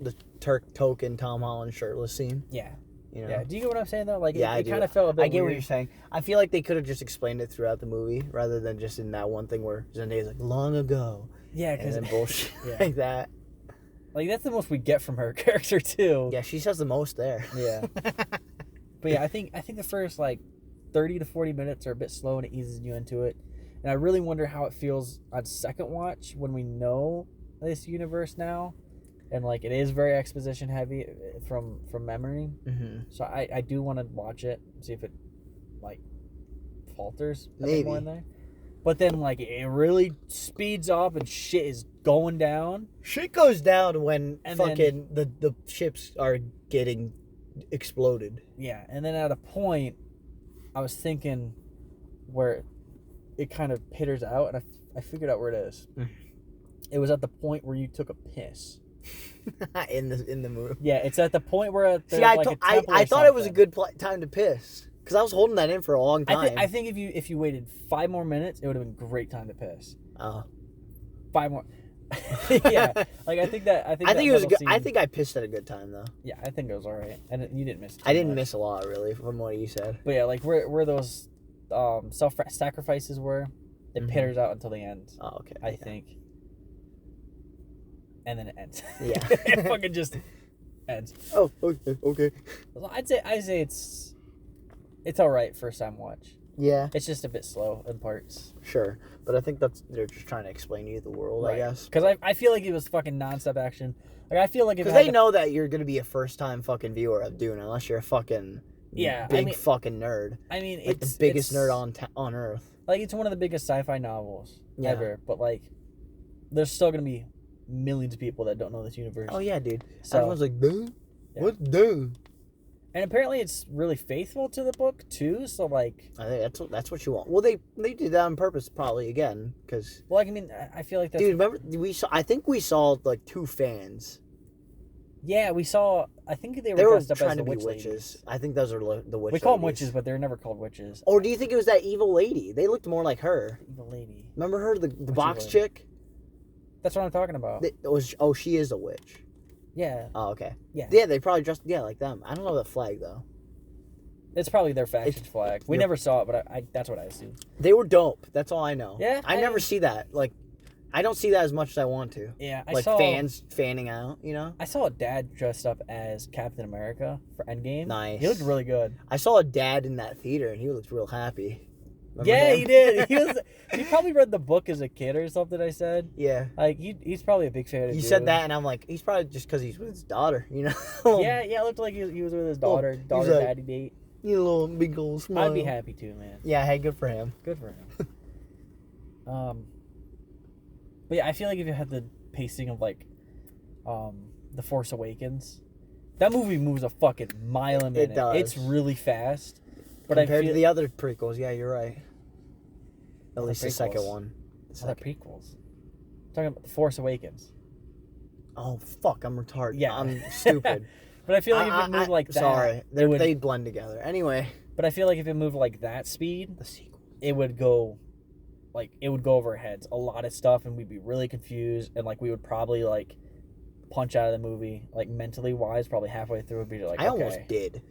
token Tom Holland shirtless scene. Yeah. You know? Yeah. Do you get what I'm saying, though? Like, yeah, it kind of felt a bit I get weird. what you're saying. I feel like they could have just explained it throughout the movie rather than just in that one thing where Zendaya's like, long ago. Yeah, because... And then bullshit like that. Like, that's the most we get from her character, too. Yeah, she says the most there. Yeah. But yeah, I think the first, like, 30 to 40 minutes are a bit slow and it eases you into it. And I really wonder how it feels on second watch when we know this universe now. And, like, it is very exposition heavy from memory. Mm-hmm. So I do want to watch it, see if it, like, falters a Maybe. bit more in there. But then, like, it really speeds up and shit is going down. Shit goes down when And fucking the ships are getting exploded. Yeah, and then at a point, I was thinking where it kind of pitters out, and I figured out where it is. It was at the point where you took a piss. in the movie. Yeah, it's at the point where See, I thought it was a good time to piss because I was holding that in for a long time. I think if you waited 5 more minutes, it would have been a great time to piss. Oh, 5 more. Yeah, like I think it was a good. Scene, I think I pissed at a good time though. Yeah, I think it was all right, and you didn't miss. I didn't miss a lot really from what you said. But yeah, like where those self-sacrifices were, it pitters out until the end. Oh, okay. I think. And then it ends. Yeah. It fucking just ends. Oh, okay. I'd say it's all right first time watch. Yeah. It's just a bit slow in parts. Sure, but I think they're just trying to explain to you the world, right. I guess. Because I feel like it was fucking nonstop action. Like I feel like because they know that you're gonna be a first time fucking viewer of Dune unless you're a fucking big fucking nerd. I mean, like it's the biggest nerd on earth. Like it's one of the biggest sci-fi novels ever, but like there's still gonna be millions of people that don't know this universe. Oh yeah, dude. So, everyone's like, Dune? Yeah. What's Dune? And apparently it's really faithful to the book too. So like, I think that's what you want. Well, they did that on purpose, probably again, because. Well, I mean, I feel like that's. Dude, remember I think we saw like 2 fans. Yeah, we saw. I think they were dressed up trying as to the be witches. Ladies. I think those are the witch. We call them ladies. witches, but they're never called witches. Or do you think it was that evil lady? They looked more like her. Evil lady. Remember her, the box chick? That's what I'm talking about. She is a witch. Yeah. Oh, okay. Yeah. Yeah, they probably dressed like them. I don't know the flag though. It's probably their faction flag. We never saw it, but I that's what I assumed. They were dope. That's all I know. Yeah. I never see that. Like, I don't see that as much as I want to. Yeah. I saw fans fanning out, you know? I saw a dad dressed up as Captain America for Endgame. Nice. He looked really good. I saw a dad in that theater and he looked real happy. Remember him? He did. He probably read the book as a kid or something, I said. Yeah. Like, he's probably a big fan of Dune. You said that, and I'm like, he's probably just because he's with his daughter, you know? Yeah, it looked like he was with his daughter. Daddy date. You little big old smile. I'd be happy too, man. Yeah, hey, good for him. Good for him. But yeah, I feel like if you had the pacing of, like, The Force Awakens, that movie moves a fucking mile a minute. It does. It's really fast. But compared to the other prequels, yeah, you're right. At least the second one. The prequels. I'm talking about The Force Awakens. Oh, fuck, I'm retarded. Yeah. I'm stupid. But I feel like if it moved like that... Sorry, they blend together. Anyway. But I feel like if it moved like that speed, the sequel, it would go over our heads. A lot of stuff, and we'd be really confused, and, like, we would probably, like, punch out of the movie, like, mentally wise, probably halfway through, would be like, I almost did.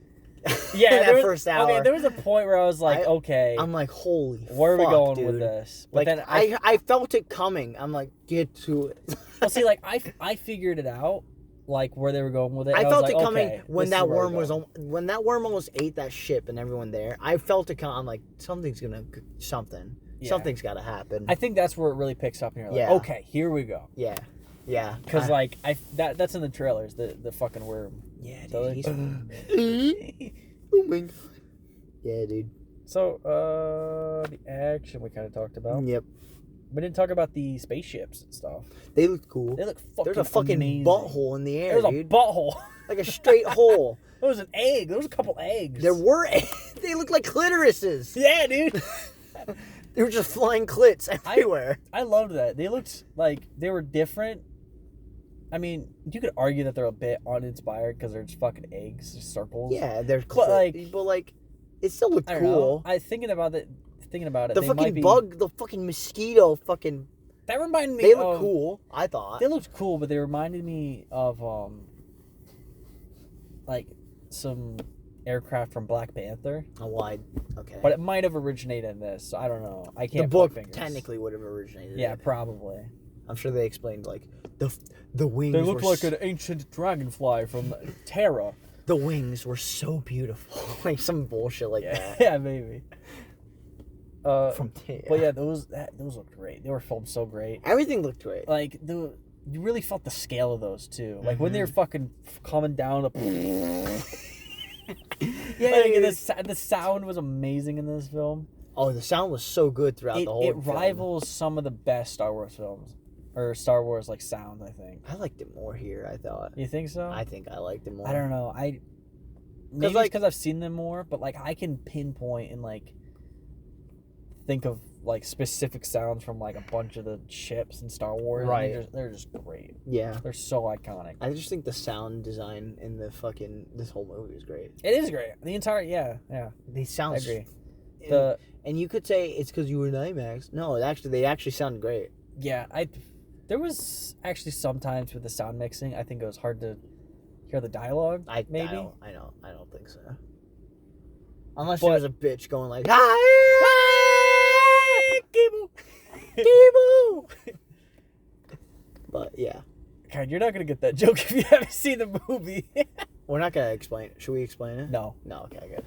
Yeah, that first hour. Okay, there was a point where I was like, okay, I'm like, holy where are we fuck, going dude. with this? But Like, then I felt it coming. I'm like, get to it. well, see, like I figured it out, like where they were going with it. I and felt was it like, coming okay, when this is that where we're worm was going. when that worm almost ate that ship and everyone there. I felt it come. I'm like, something's got to happen. I think that's where it really picks up, and you're like, Yeah. okay, here we go. Yeah. Because like that's in the trailers, the fucking worm. Yeah, dude. So, He's... oh my god. Yeah, dude. So the action we kind of talked about. Yep. We didn't talk about the spaceships and stuff. They look cool. They look fucking There's a fucking amazing. butthole in the air, There's dude. a butthole. Like a straight hole. There was an egg. There was a couple eggs. There were. They look like clitorises. Yeah, dude. They were just flying clits everywhere. I loved that. They looked like they were different. I mean, you could argue that they're a bit uninspired because they're just fucking eggs, just circles. Yeah, they're but like, it still looked I don't cool. know. Thinking about it, the fucking bug, the fucking mosquito, fucking. That reminded me. They look cool. I thought they looked cool, but they reminded me of like some aircraft from Black Panther. a wide. Okay. But it might have originated in this. So I don't know. I can't. The book put fingers. technically would have originated. Yeah, it. probably. I'm sure they explained like the wings. They look were like an ancient dragonfly from Terra. The wings were so beautiful, like some bullshit like Yeah, that. yeah, maybe. From But yeah, those looked great. They were filmed so great. everything looked great. Like you really felt the scale of those too. Like when they were fucking coming down. Yeah, like, the sound was amazing in this film. Oh, the sound was so good throughout the whole. It rivals some of the best Star Wars films, or Star Wars like sound. I think. I liked it more here. I thought. You think so? I think I liked it more. I don't know. Maybe like- because I've seen them more, but like I can pinpoint and like think of like specific sounds from like a bunch of the ships in Star Wars. Right. And they're just great. Yeah. They're so iconic. I just think the sound design in this whole movie is great. It is great. The entire yeah. They sound. I agree. And you could say it's because you were in IMAX. No, they actually sound great. Yeah, there was actually sometimes with the sound mixing, I think it was hard to hear the dialogue. I don't think so. Unless there was a bitch going like, Kibu. But yeah, God, you're not gonna get that joke if you haven't seen the movie. we're not gonna explain it. Should we explain it? No. Okay, good.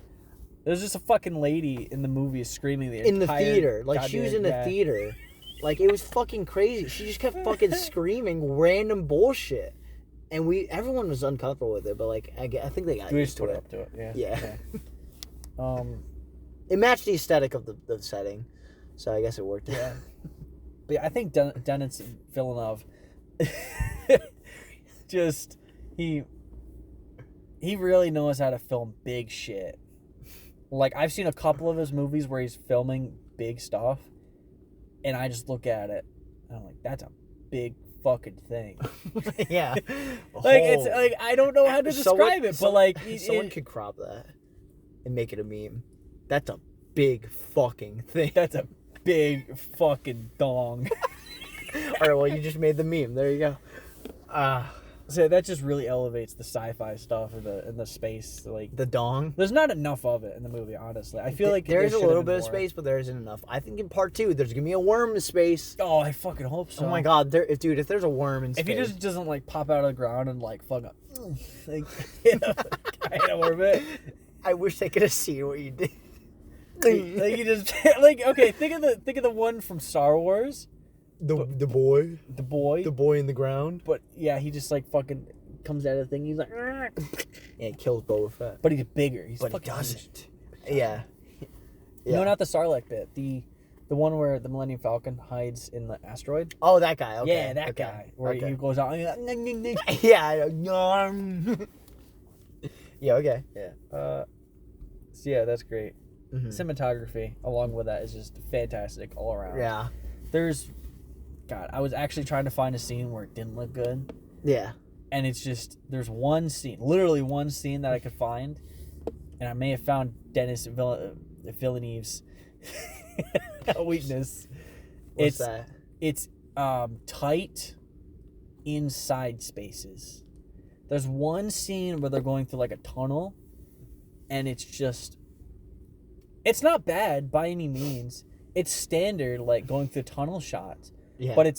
There's just a fucking lady in the movie screaming In the entire theater, like she was in the goddamn- theater, like it was fucking crazy. She just kept fucking screaming random bullshit, and everyone was uncomfortable with it. But like, I think they got We used just put to it it. up to it. Yeah. It matched the aesthetic of the setting, so I guess it worked. Yeah. But yeah, I think Denis Villeneuve, just he really knows how to film big shit. Like I've seen a couple of his movies where he's filming big stuff, and I just look at it, and I'm like, that's a big fucking thing. Yeah. Like it's like I don't know how to describe it, but like someone could crop that and make it a meme. That's a big fucking thing. that's a big fucking dong. All right, well, you just made the meme. There you go. So that just really elevates the sci-fi stuff in the space. Like The dong. there's not enough of it in the movie, honestly. I feel like there's there a should have little been bit of more. space, but there isn't enough. I think in part 2, there's gonna be a worm in space. Oh, I fucking hope so. Oh my god, if there's a worm in space, If he just doesn't like pop out of the ground and like fuck up, like kind of orbit. I wish they could have seen what you did. Like you just like okay, think of the one from Star Wars, the boy, the boy. the boy in the ground. But yeah, he just like fucking comes out of the thing. He's like, Yeah, it kills Boba Fett. but he's bigger. He's But he fucking doesn't. Yeah. No, not the Sarlacc bit. The one where the Millennium Falcon hides in the asteroid. Oh, that guy. Okay. Yeah, that okay. guy. Where Okay. he goes out. Yeah. I know. Yeah. Okay. Yeah. So yeah, that's great. Mhm. Cinematography along with that is just fantastic all around. Yeah. God, I was actually trying to find a scene where it didn't look good. Yeah. And it's just, there's one scene, literally one scene that I could find. And I may have found Denis Villeneuve's weakness. What's that? It's tight inside spaces. There's one scene where they're going through like a tunnel, and it's just, it's not bad by any means. It's standard, like going through tunnel shots. Yeah. But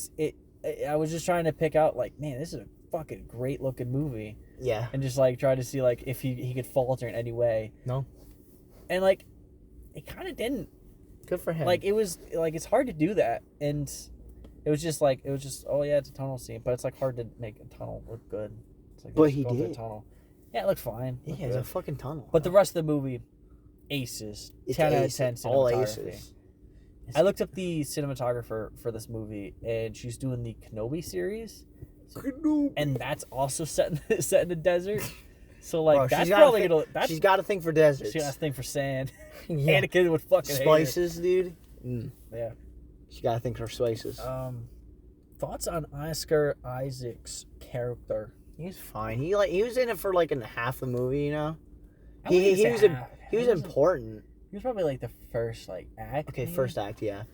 I was just trying to pick out, like, man, this is a fucking great looking movie. Yeah. And just like try to see like if he could falter in any way. No. And like, it kind of didn't. Good for him. Like it was like it's hard to do that, and it was just oh yeah, it's a tunnel scene, but it's like hard to make a tunnel look good. It's like, but he did. did. Tunnel. Yeah, it looked fine. Yeah, it's a fucking tunnel. But the rest of the movie, aces. It's 10 aces. out of 10 All cinematography. aces. I looked up the cinematographer for this movie, and she's doing the Kenobi series. And that's also set in the desert. So like, bro, that's probably she's got a thing for deserts. She got a thing for sand. Yeah. Anakin would fucking spices, dude. Yeah. She got a thing for spices. Thoughts on Oscar Isaac's character? He was fine. He was in it for like in half the movie, you know. I He wouldn't say was important. He was probably like the first like act. Okay, maybe? first act, yeah.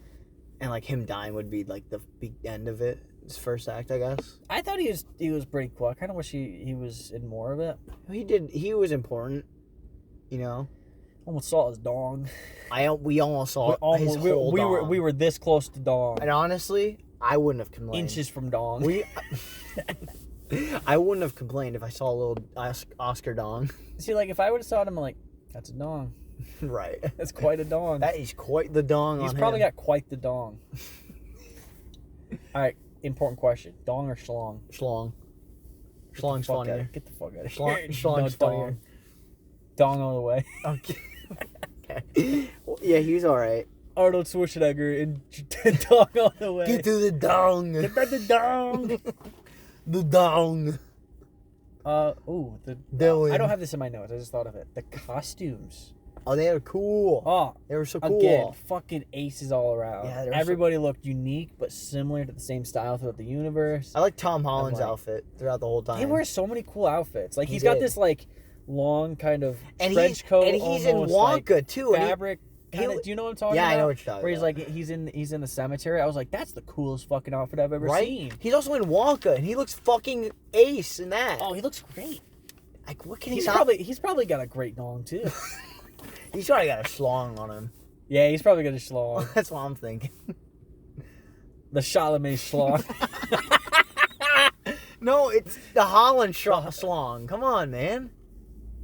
And like him dying would be like the big end of it. His first act, I guess. I thought he was pretty cool. I kind of wish he was in more of it. He was important, you know. Almost saw his dong. We almost saw his whole dong. We were this close to dong. And honestly, I wouldn't have complained. Inches from dong. I wouldn't have complained if I saw a little Oscar dong. See, like if I would have saw him, I'm like, that's a dong. Right. That's quite a dong. That is quite the dong. He's on probably him. got quite the dong. All right, important question: dong or schlong? Schlong. Schlong's funnier. Get the fuck out of Schlong, here. Schlong's funnier. Dong all the way. Okay. Okay. Well, yeah, he's all right. Arnold Schwarzenegger and dong all the way. Get to the dong. Get back the dong. The dong. I Dylan. don't have this in my notes. I just thought of it. The costumes. Oh, they were cool. Oh, They were so cool. again, fucking aces all around. Yeah, they were everybody looked unique but similar to the same style throughout the universe. I like Tom Holland's like- outfit throughout the whole time. He wears so many cool outfits. Like He he's got did. this like long kind of and trench coat, and he's in almost, Wonka like, too. And fabric. Kinda, do you know what I'm talking yeah, about? I know what you're talking Where he's about. like he's in the cemetery. I was like, that's the coolest fucking outfit I've ever seen. He's also in Wonka, and he looks fucking ace in that. Oh, he looks great. Like, what can He's he not? probably got a great dong too. He's probably got a schlong on him. Yeah, he's probably got a schlong. That's what I'm thinking. The Chalamet schlong. No, it's the Holland schlong. Come on, man.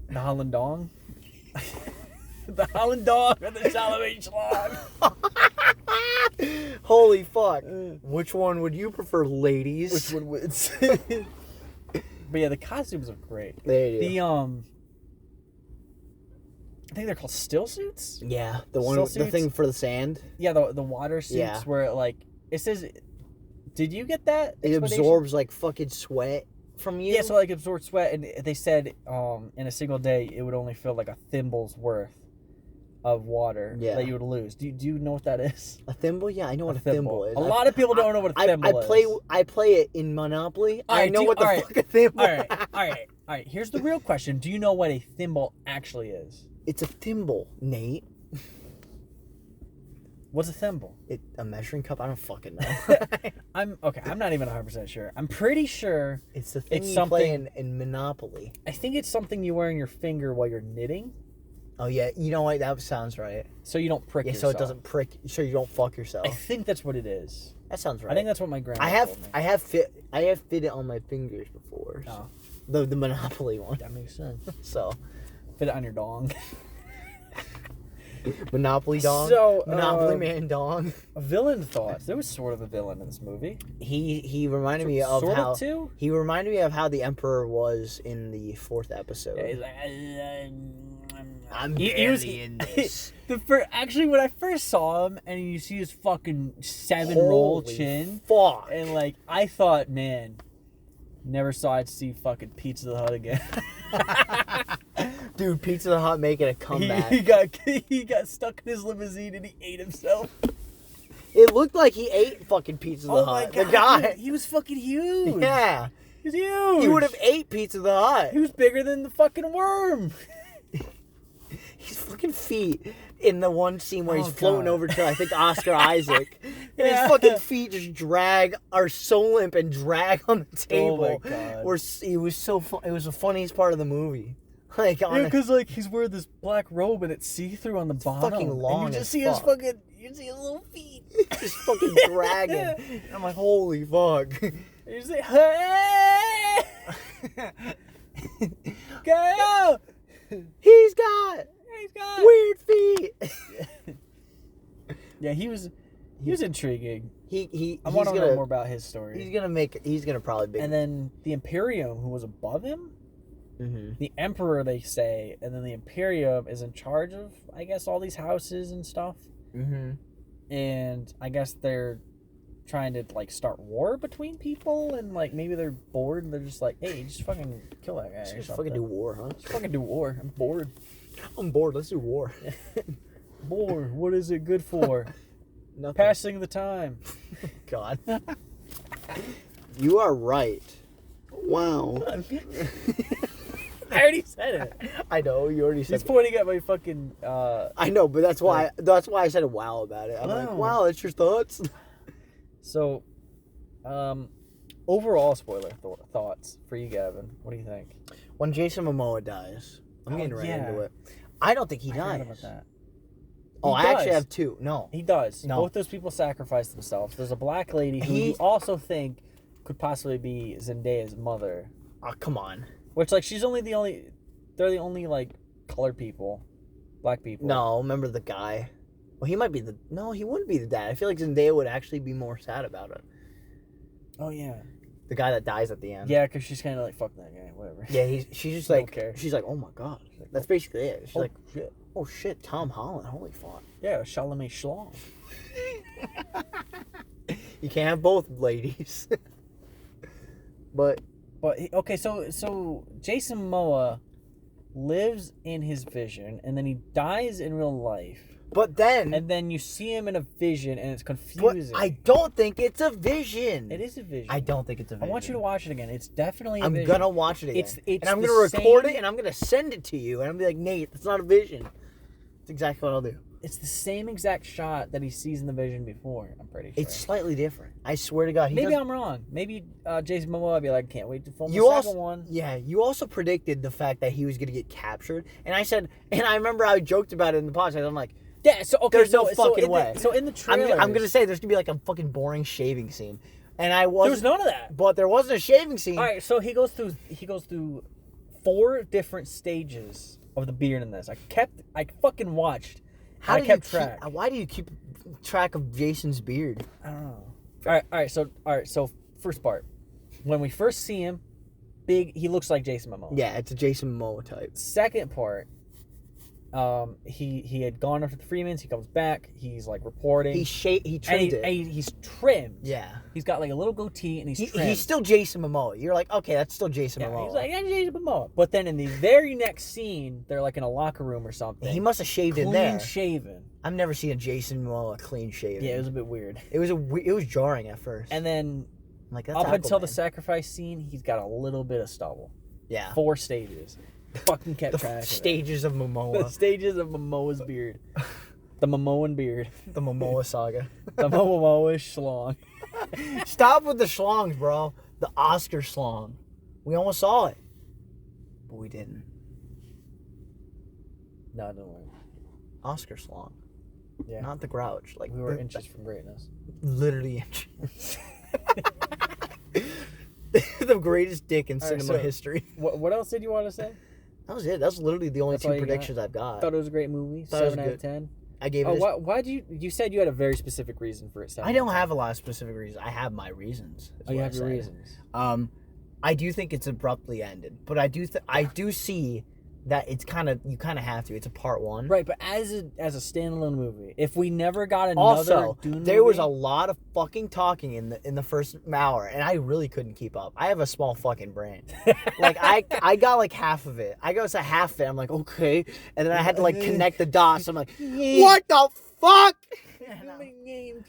The Holland dong. The Holland dog and the Chalamet schlong. Holy fuck. Which one would you prefer, ladies? Which one wins? But yeah, the costumes are great. There you The I think they're called still suits. Yeah, the one, Still the suits? thing for the sand. Yeah, the water suits Yeah. where like it says. Did you get that? It explanation? absorbs like fucking sweat from you. Yeah, so like absorb sweat, and they said in a single day it would only fill like a thimble's worth of water Yeah. that you would lose. Do you know what that is? A thimble? Yeah, I know what a thimble is. A lot of people don't know what a thimble is. I play it in Monopoly. All I right, know what the all right, fuck a thimble. All right. Here's the real question: do you know what a thimble actually is? It's a thimble, Nate. What's a thimble? A measuring cup? I don't fucking know. I'm not even 100% sure. I'm pretty sure It's the thing It's you play something- in Monopoly. I think it's something you wear on your finger while you're knitting, Oh yeah, you know what? That sounds right. so you don't prick Yeah, yourself. so it doesn't prick. So you don't fuck yourself. I think that's what it is. That sounds right. I think that's what my grandma I told me. have fit it on my fingers before. Oh, The Monopoly one. that makes sense. So Fit it on your dong. Monopoly dong. So, Monopoly man dong. Villain thoughts. There was sort of a villain in this movie. He reminded me of Sort how of too? he reminded me of how the Emperor was in the 4th episode. Yeah, he's like, I'm He was- barely in this. Actually, when I first saw him and you see his fucking 7-roll Holy chin, Fuck. and like I thought, man, never saw I'd see fucking Pizza the Hut again. Dude, Pizza the Hut making a comeback. he got stuck in his limousine and he ate himself. It looked like he ate fucking Pizza the Oh my Hut. god, The guy. he was fucking huge. Yeah. He was huge. He would have ate Pizza the Hut. He was bigger than the fucking worm. His fucking feet in the one scene where Oh, he's floating God. over to, I think, Oscar Isaac. And Yeah. his fucking feet just are so limp and drag on the table. Oh my God. It was so fun. It was the funniest part of the movie. Like on because like he's wearing this black robe and it's see-through on the bottom. fucking long And you as just see fuck. his fucking, you see his little feet. just fucking dragging. And I'm like, holy fuck. You say, hey, go. He's got weird feet. Yeah, he was intriguing. I want to know more about his story. He's gonna probably be. And then the Imperium, who was above him, the Emperor, they say, and then the Imperium is in charge of, I guess, all these houses and stuff. And I guess they're trying to like start war between people, and like maybe they're bored and they're just like, hey, just fucking kill that guy. Just fucking do war, huh? Just fucking do war. I'm bored. I'm bored. Let's do war. Bored. What is it good for? Nothing. Passing the time. God. You are right. Wow. I already said it. I know, you already said He's pointing at my fucking I know, but that's why I said wow about it. I'm like, wow, that's your thoughts? So, overall spoiler thoughts for you, Gavin. What do you think? When Jason Momoa dies, I'm getting right into it. I I don't think he forgot dies. about that. Oh, He I actually does. have two. No. He does. No. Both those people sacrifice themselves. There's a black lady who you also think could possibly be Zendaya's mother. Oh, come on. Which, like, they're the only, like, colored people. Black people. No, remember the guy? Well, he might be no, he wouldn't be the dad. I feel like Zendaya would actually be more sad about it. Oh, yeah. The guy that dies at the end. Yeah, because she's kind of like, fuck that guy, whatever. Yeah, she's just Don't like, care. she's like, oh my god. That's basically it. She's like, shit. oh shit, Tom Holland, holy fuck. Yeah, Chalamet Schlong. You can't have both ladies. But okay, so Jason Momoa lives in his vision, and then he dies in real life. And then you see him in a vision, and it's confusing. But I don't think it's a vision. It is a vision. I don't think it's a vision. I want you to watch it again. It's definitely a vision. I'm gonna watch it again. It's and I'm gonna record it, and I'm gonna send it to you, and I'm gonna be like, Nate, it's not a vision. It's exactly what I'll do. It's the same exact shot that he sees in the vision before, I'm pretty sure. It's slightly different. I swear to God. Maybe I'm wrong. Maybe Jason Momoa would be like, can't wait to film the second one. Yeah, you also predicted the fact that he was gonna get captured, and I said, and I remember I joked about it in the podcast. I'm like, yeah, so okay, there's no fucking way. So in the trailer, I'm gonna say there's gonna be like a fucking boring shaving scene, and I wasn't. There was none of that. But there wasn't a shaving scene. All right, so he goes through 4 different stages of the beard in this. I fucking watched. How I do kept you track. Why do you keep track of Jason's beard? I don't know. All right. So first part, when we first see him, he looks like Jason Momoa. Yeah, it's a Jason Momoa type. Second part, he had gone after the Freemans. He comes back. He's like reporting. He trimmed it. And he's trimmed. Yeah. He's got like a little goatee and he's trimmed. He's still Jason Momoa. You're like, okay, that's still Jason Yeah, Momoa. he's like, yeah, Jason Momoa. But then in the very next scene, they're like in a locker room or something. He must have shaved in there. Clean shaven. I've never seen a Jason Momoa clean shaven. Yeah, it was a bit weird. It was jarring at first. And then I'm like, that's up until the Aquaman. sacrifice scene, he's got a little bit of stubble. Yeah. 4 stages. Fucking kept The track of it. stages of The Momoa. stages of Momoa's beard. The Momoan beard. The Momoa saga. The Momoa schlong. Stop with the schlongs, bro. The Oscar schlong. We almost saw it. But we didn't. No, don't worry. Oscar schlong. Yeah. Not the grouch. Like We were inches from greatness. Literally inches. The greatest dick in cinema so- history. What else did you want to say? That was it. That's literally the only That's all 2 you got? predictions I've got. Thought it was a great movie. Thought it was 7 out of good. 10. I gave it. Oh, why did you said you had a very specific reason for it? 7 I don't out of 10. have a lot of specific reasons. I have my reasons. is Oh, you what have I your said. reasons. I do think it's abruptly ended, but I do see that you kind of have to. It's a part 1. Right, but as a standalone movie, if we never got another Also, Dune there was movie- a lot of fucking talking in the first hour, and I really couldn't keep up. I have a small fucking brain. Like I got like half of it. I got to half of it. I'm like, okay, and then I had to like connect the dots. I'm like, what the fuck?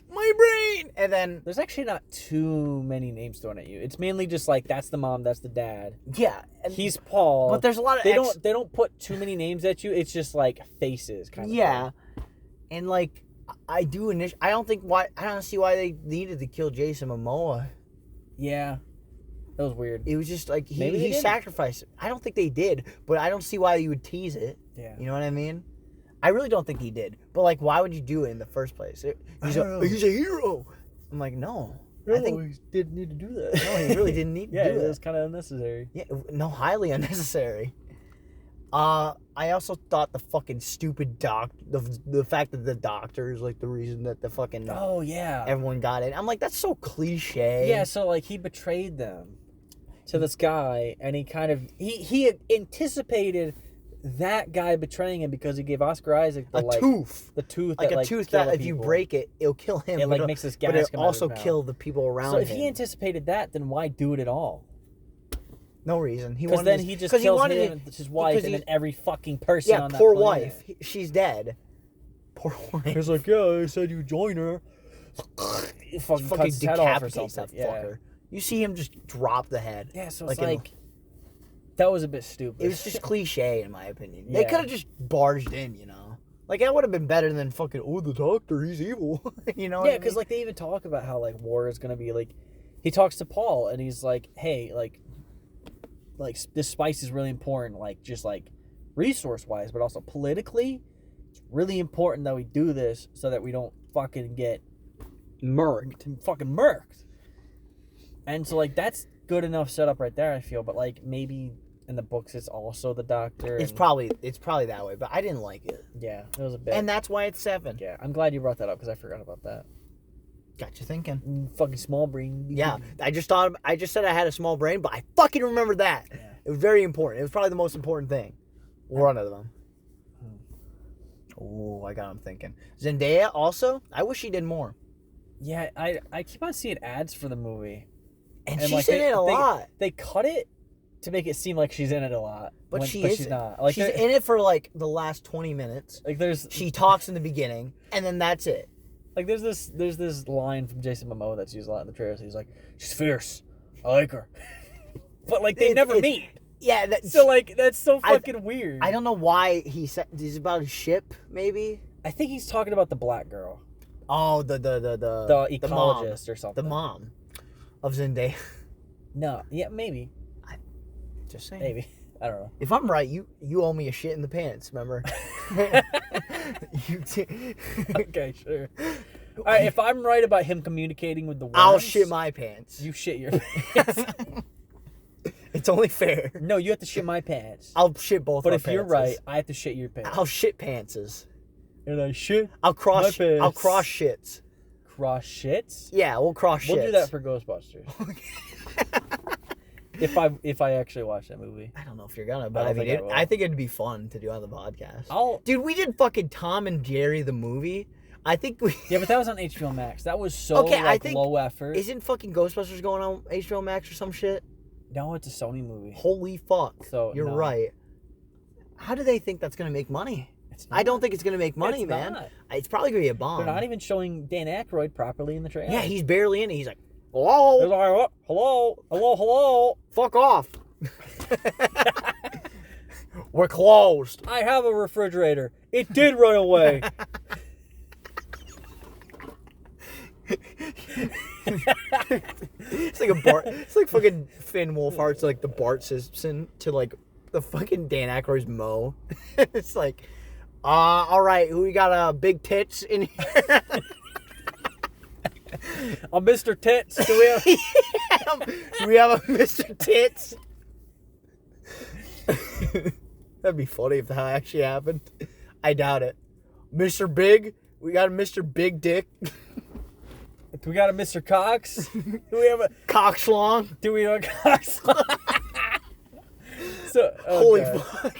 My brain. And then There's actually not too many names thrown at you. It's mainly just like that's the mom, that's the dad. yeah, and He's Paul. but there's a lot of they don't put too many names at you. It's just like faces kind of. yeah, thing. and like I don't see why they needed to kill Jason Momoa. Yeah. That was weird. It was just like Maybe they he didn't. sacrificed it. I don't think they did, but I don't see why you would tease it. Yeah. You know what I mean? I really don't think he did. But like, why would you do it in the first place? He's a hero. I'm like, no. I think he didn't need to do that. no, he really didn't need to do it that. was kind of unnecessary. Yeah, no, highly unnecessary. I also thought the fucking stupid the fact that the doctor is like the reason that the fucking Oh yeah. everyone got it. I'm like, that's so cliche. Yeah, so like he betrayed them to this guy, and he kind of he had anticipated that guy betraying him because he gave Oscar Isaac the tooth. the tooth Like that, a tooth that if you people. break it, it'll kill him. It but like makes this gas but it come out of also his mouth. kill the people around So him. if he anticipated that, then why do it at all? No reason. Because then he just kills him, his wife, and then every fucking person on that poor planet. wife. She's dead. Poor wife. He's like, yeah, I said you join her. He fucking cuts his head off or decapitates something. that fucker. You see him just drop the head. Yeah, so it's in- like that was a bit stupid. It was just cliche, in my opinion. Yeah. They could have just barged in, you know? Like, that would have been better than fucking, oh, the doctor, he's evil. You know what I Yeah, because mean? like they even talk about how like war is gonna be like. He talks to Paul and he's like, "Hey, like this spice is really important, like just like resource wise, but also politically, it's really important that we do this so that we don't fucking get fucking murked." And so like that's good enough setup right there, I feel. But like maybe in the books it's also the doctor. It's probably that way, but I didn't like it. Yeah, it was a bit. And that's why it's 7. Yeah, I'm glad you brought that up because I forgot about that. Got you thinking. Fucking small brain. Yeah, I just said I had a small brain, but I fucking remembered that. Yeah. It was very important. It was probably the most important thing. One of them. Oh, I got him thinking. Zendaya also, I wish she did more. Yeah, I keep on seeing ads for the movie. And And, she's like, in it a lot. They cut it to make it seem like she's in it a lot, But when- she's she's not. Like she's there- in it for like the last 20 minutes. like there's She talks in the beginning, and then that's it. like there's this line from Jason Momoa that's used a lot in the trailers. He's like, "She's fierce, I like her," but like they never meet. Yeah, So like that's so fucking weird. I don't know why he said this is about a ship, maybe. I think he's talking about the black girl, Oh, the ecologist or the something. mom of Zendaya. No, yeah, maybe, Just saying. maybe. I don't know. If I'm right, you owe me a shit in the pants. Remember? Okay, sure. All right, if I'm right about him communicating with the worms, I'll shit my pants. You shit your pants. It's only fair. No, you have to shit my pants. I'll shit both. But our if you're pantses. right, I have to shit your pants. I'll shit pantses. And I shit. I'll cross. my pants. I'll cross shits. Cross shits. Yeah, we'll cross shits. We'll do that for Ghostbusters. if I actually watch that movie. I don't know if you're gonna, but I I don't mean, think I will. I think it'd be fun to do on the podcast. I'll. Dude, we did fucking Tom and Jerry the movie. I think we. Yeah, but that was on HBO Max. That was so Okay, I like think- low effort. Isn't fucking Ghostbusters going on HBO Max or some shit? No, it's a Sony movie. Holy fuck. So, you're no. right. How do they think that's gonna make money? It's I don't think it's gonna make money, It's man. not. It's probably gonna be a bomb. They're not even showing Dan Aykroyd properly in the trailer. Yeah, he's barely in it. He's like, He's hello, like, "Oh, hello. fuck off. We're closed. I have a refrigerator. It did run away." It's like a Bart. It's like fucking Finn Wolfhard's like the Bart Simpson to like the fucking Dan Aykroyd's Mo. It's like, all right, who we got big tits in here? Mr. Tits. Do we have? Do we have a Mr. Tits? That'd be funny if that actually happened. I doubt it. Mr. Big, we got a Mr. Big Dick. Do we got a Mr. Cox? Do we have a? Cockschlong. Do we have a Cox? So Holy God. fuck.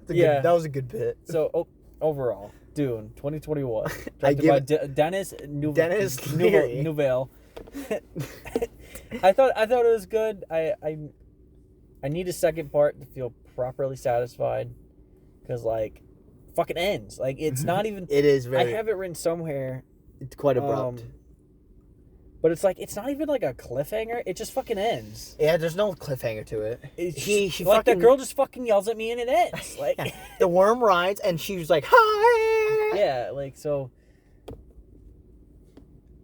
Yeah. That was a good bit. So overall, Dune 2021, I directed give by it- Dennis Dennis Leary. Nouvelle. I thought it was good. I need a second part to feel properly satisfied, because like, fucking ends. Like it's not even. It is very. I have it written somewhere. It's quite abrupt. But it's like it's not even like a cliffhanger. It just fucking ends. Yeah, there's no cliffhanger to it. She fucking like that girl just fucking yells at me and it ends. Like the worm rides and she was like, hi. yeah, like so.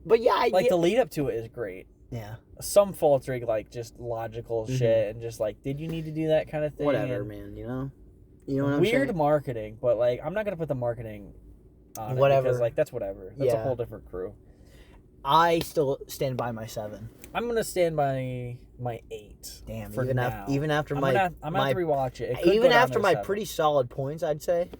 But yeah, I Like get, the lead up to it is great. yeah. some faltering, like, just logical shit, and just, like, did you need to do that kind of thing? Whatever, and man, you know what I'm weird saying? marketing, but, like, I'm not going to put the marketing on Whatever. it because, like, that's whatever. That's a whole different crew. I still stand by my 7. I'm going to stand by my 8. Damn, for even now. even after I'm my... going to have to rewatch it. It could even go down after to my 7. pretty solid points, I'd say.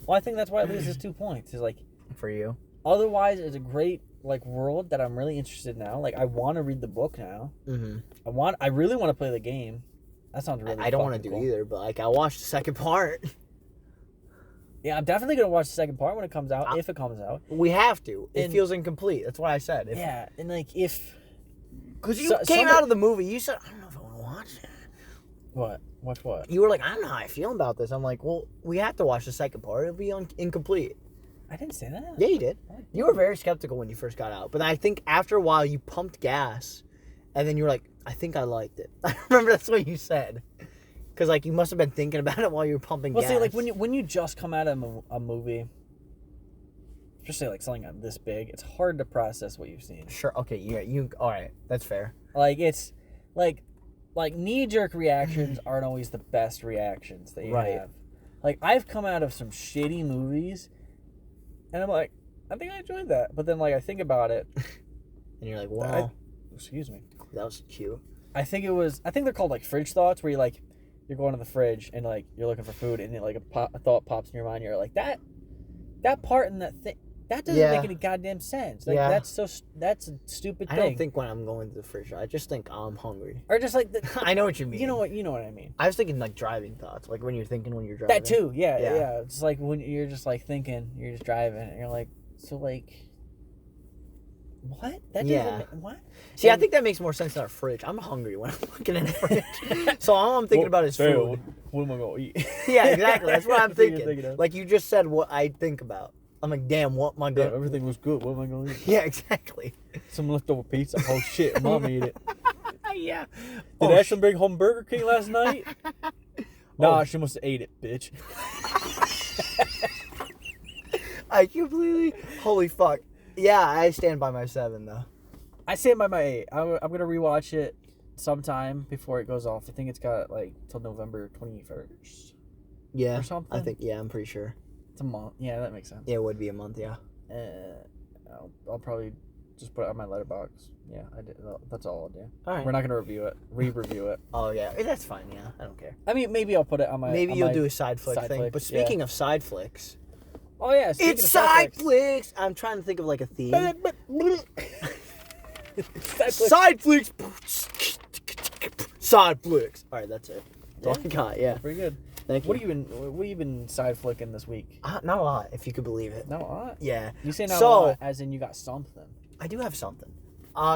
Well, I think that's why it loses 2 points. Is like, For you. otherwise, it's a great, like, world that I'm really interested in now. Like, I want to read the book now. Mm-hmm. I really want to play the game. That sounds really I don't want to do cool. either, but, like, I watched the second part. Yeah, I'm definitely going to watch the second part when it comes out, if it comes out. We have to. It And- feels incomplete. That's why I said. Yeah, and, like, if... Because you came out of the movie, you said, I don't know if I want to watch it. What? Watch what? You were like, I don't know how I feel about this. I'm like, well, we have to watch the second part. It'll be incomplete. I didn't say that. Yeah, you did. You were very skeptical when you first got out. But I think after a while, you pumped gas. And then you were like, I think I liked it. I remember that's what you said. Because, like, you must have been thinking about it while you were pumping gas. Well, see, like, when you just come out of a movie, especially, like, something this big, it's hard to process what you've seen. Sure. Okay. Yeah. All right. That's fair. Like, it's, like knee-jerk reactions aren't always the best reactions that you have. Like, I've come out of some shitty movies, and I'm like, I think I enjoyed that. But then, like, I think about it. And you're like, wow. Excuse me. That was cute. I think they're called, like, fridge thoughts, where you, like, you're going to the fridge and, like, you're looking for food, and like a thought pops in your mind. You're like, that part in that thing, that doesn't make any goddamn sense. Like, that's a stupid thing. I don't think when I'm going to the fridge, I just think I'm hungry. Or just like I know what you mean. You know what I mean. I was thinking like driving thoughts, like when you're thinking when you're driving. That too, yeah. It's like when you're just like thinking, you're just driving, and you're like, so like, what? That doesn't what? See, I think that makes more sense in our fridge. I'm hungry when I'm looking at the fridge. So all I'm thinking about is food. What am I going to eat? Yeah, exactly. That's what I'm That's what you're thinking. thinking of. Like you just said what I think about. I'm like, damn, what am I going to... Everything was good. What am I going to eat? Yeah, exactly. Some leftover pizza. Oh, shit. Mom ate it. Yeah. Did Ashley bring home Burger King last night? Nah, she must have ate it, bitch. I completely... Holy fuck. Yeah, I stand by my 7, though. I stand by my 8. I'm going to rewatch it sometime before it goes off. I think it's got, like, till November 21st. Yeah. Or something. I think, yeah, I'm pretty sure. It's a month. Yeah, that makes sense. Yeah, it would be a month, yeah. I'll probably just put it on my letterbox. Yeah, I did. That's all I'll do. All right. We're not going to review it. Re-review it. Oh, yeah. That's fine, yeah. I don't care. I mean, maybe I'll put it on my... Maybe on you'll my do a side flick thing. flick, But speaking of side flicks... Oh, yeah. It's side flicks! I'm trying to think of like a theme. Side flicks! Side flicks! Alright, that's it. That's all I got, yeah. Pretty good. Thank you. What have you been side flicking this week? Not a lot, if you could believe it. Not a lot? Yeah. You say not a lot as in you got something. I do have something.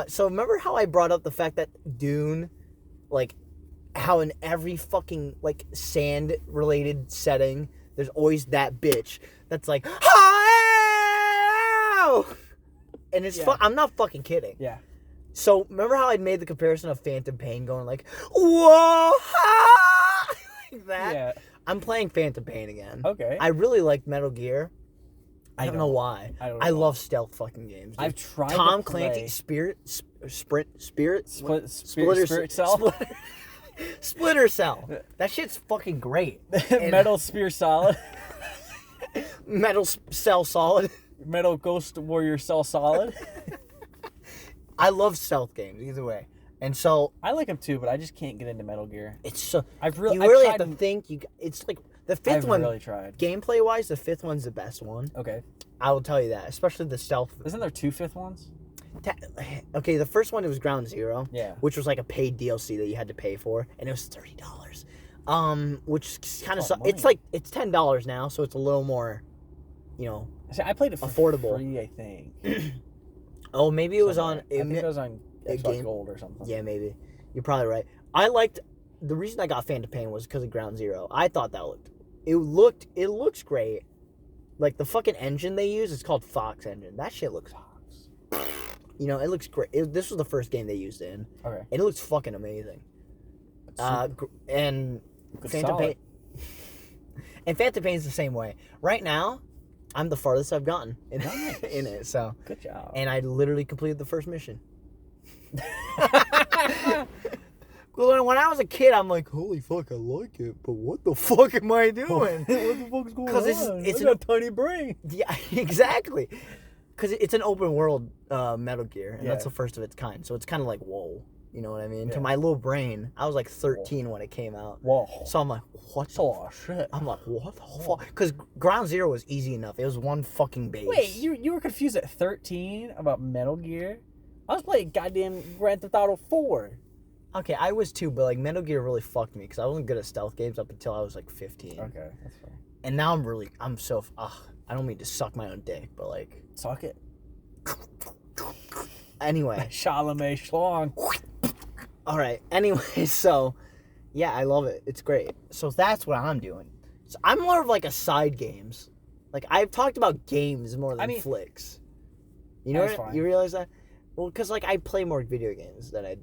So remember how I brought up the fact that Dune, like, how in every fucking, like, sand-related setting, there's always that bitch that's like, oh! And it's I'm not fucking kidding. Yeah. So remember how I made the comparison of Phantom Pain going like, whoa, ha! Like that? Yeah. I'm playing Phantom Pain again. Okay. I really like Metal Gear. I don't know why. I love stealth fucking games. Dude. I've tried Tom to play. Clancy, Splinter Cell. Splinter Cell. That shit's fucking great. Metal Spear Solid. Metal Cell Solid. Metal Ghost Warrior Cell Solid. I love stealth games either way, and so I like them too, but I just can't get into Metal Gear. it's so You really have to think. It's like the 5th one. Really tried. Gameplay wise, the 5th one's the best one. Okay. I will tell you that, especially the stealth. Isn't there 2 5th ones? Okay, the first one it was Ground Zero. Yeah. Which was like a paid DLC that you had to pay for, and it was $30. Which kind of it's like it's $10 now, so it's a little more, See, I played it for affordable. free, I think. Oh, maybe it was on. I think it was on Xbox game. Gold or something. Yeah, maybe. You're probably right. I liked the reason I got Phantom Pain was because of Ground Zero. I thought that it looks great. Like the fucking engine they use is called Fox Engine. That shit looks it looks great. This was the first game they used it in. Okay. And it looks fucking amazing. And Phantom Pain. And Phantom Pain's the same way. Right now, I'm the farthest I've gotten in it. So good job. and I literally completed the first mission. Well, when I was a kid, I'm like, holy fuck, I like it, but what the fuck am I doing? What the fuck's going on? Because it's a tiny brain. Yeah, exactly. Because it's an open world Metal Gear, and that's the first of its kind. So it's kind of like, whoa, you know what I mean? Yeah. To my little brain, I was like 13 when it came out. Whoa. So I'm like, what the shit? I'm like, what the fuck? Because Ground Zero was easy enough. It was one fucking base. Wait, you were confused at 13 about Metal Gear? I was playing goddamn Grand Theft Auto 4. Okay, I was too, but like Metal Gear really fucked me because I wasn't good at stealth games up until I was like 15. Okay, that's fine. And now I'm so, I don't mean to suck my own dick, but like. Suck it. Anyway. Chalamet Schlong. Alright, anyway, so, yeah, I love it. It's great. So that's what I'm doing. So I'm more of like a side games. Like, I've talked about games more than flicks. You know what? You realize that? Well, because like I play more video games than I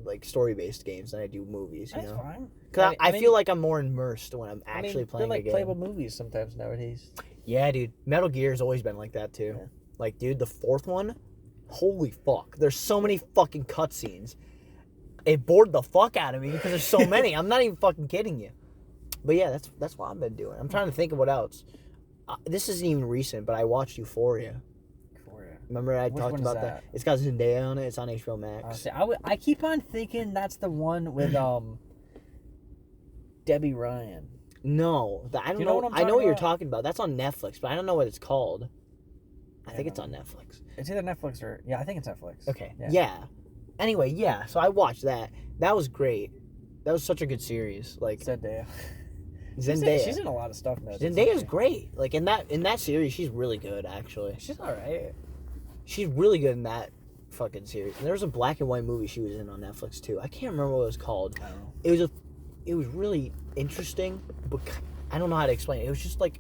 like story-based games than I do movies, you know? That's fine. Because I feel like I'm more immersed when I'm actually playing they're like a game. playable movies sometimes nowadays. Yeah, dude. Metal Gear's always been like that, too. Yeah. Like, dude, the fourth one, holy fuck. There's so many fucking cutscenes. It bored the fuck out of me because there's so many. I'm not even fucking kidding you. But yeah, that's what I've been doing. I'm trying to think of what else. This isn't even recent, but I watched Euphoria. Remember I talked about that? It's got Zendaya on it. It's on HBO Max. I keep on thinking that's the one with Debbie Ryan. No, I don't know. I know what you're talking about. That's on Netflix, but I don't know what it's called. I think it's on Netflix. It's either Netflix or I think it's Netflix. Okay. Yeah. Anyway, yeah. So I watched that. That was great. That was such a good series. Like Zendaya. She's in a lot of stuff now. Zendaya's great. Like in that series, she's really good. Actually, she's all right. She's really good in that fucking series. And there was a black and white movie she was in on Netflix too. I can't remember what it was called. I don't know. It was really interesting, but I don't know how to explain it. It was just like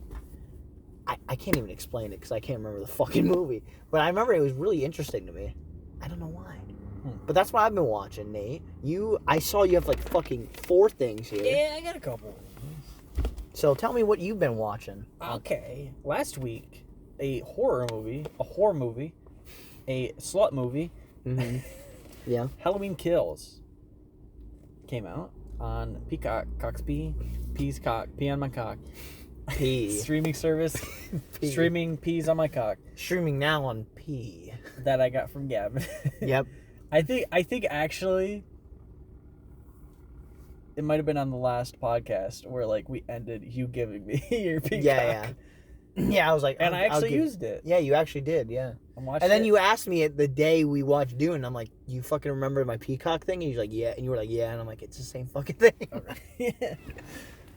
I can't even explain it because I can't remember the fucking movie. But I remember it was really interesting to me. I don't know why. But that's what I've been watching, Nate. I saw you have like fucking 4 things here. Yeah, I got a couple. So tell me what you've been watching. Okay. Last week, a horror movie, a slut movie. Mm-hmm. Yeah. Halloween Kills came out on Peacock. Cock's pee. Pee's cock. Pee on my cock. Pee. Streaming service. Streaming peas on my cock. Streaming now on P. That I got from Gavin. Yep. I think actually it might have been on the last podcast where like we ended you giving me your Peacock. Yeah, I was like, and I actually used it. Yeah, you actually did. Yeah. And then you asked me it the day we watched Dune. And I'm like, you fucking remember my Peacock thing? And you're like, yeah. And you were like, yeah. And I'm like, it's the same fucking thing. Okay. Yeah.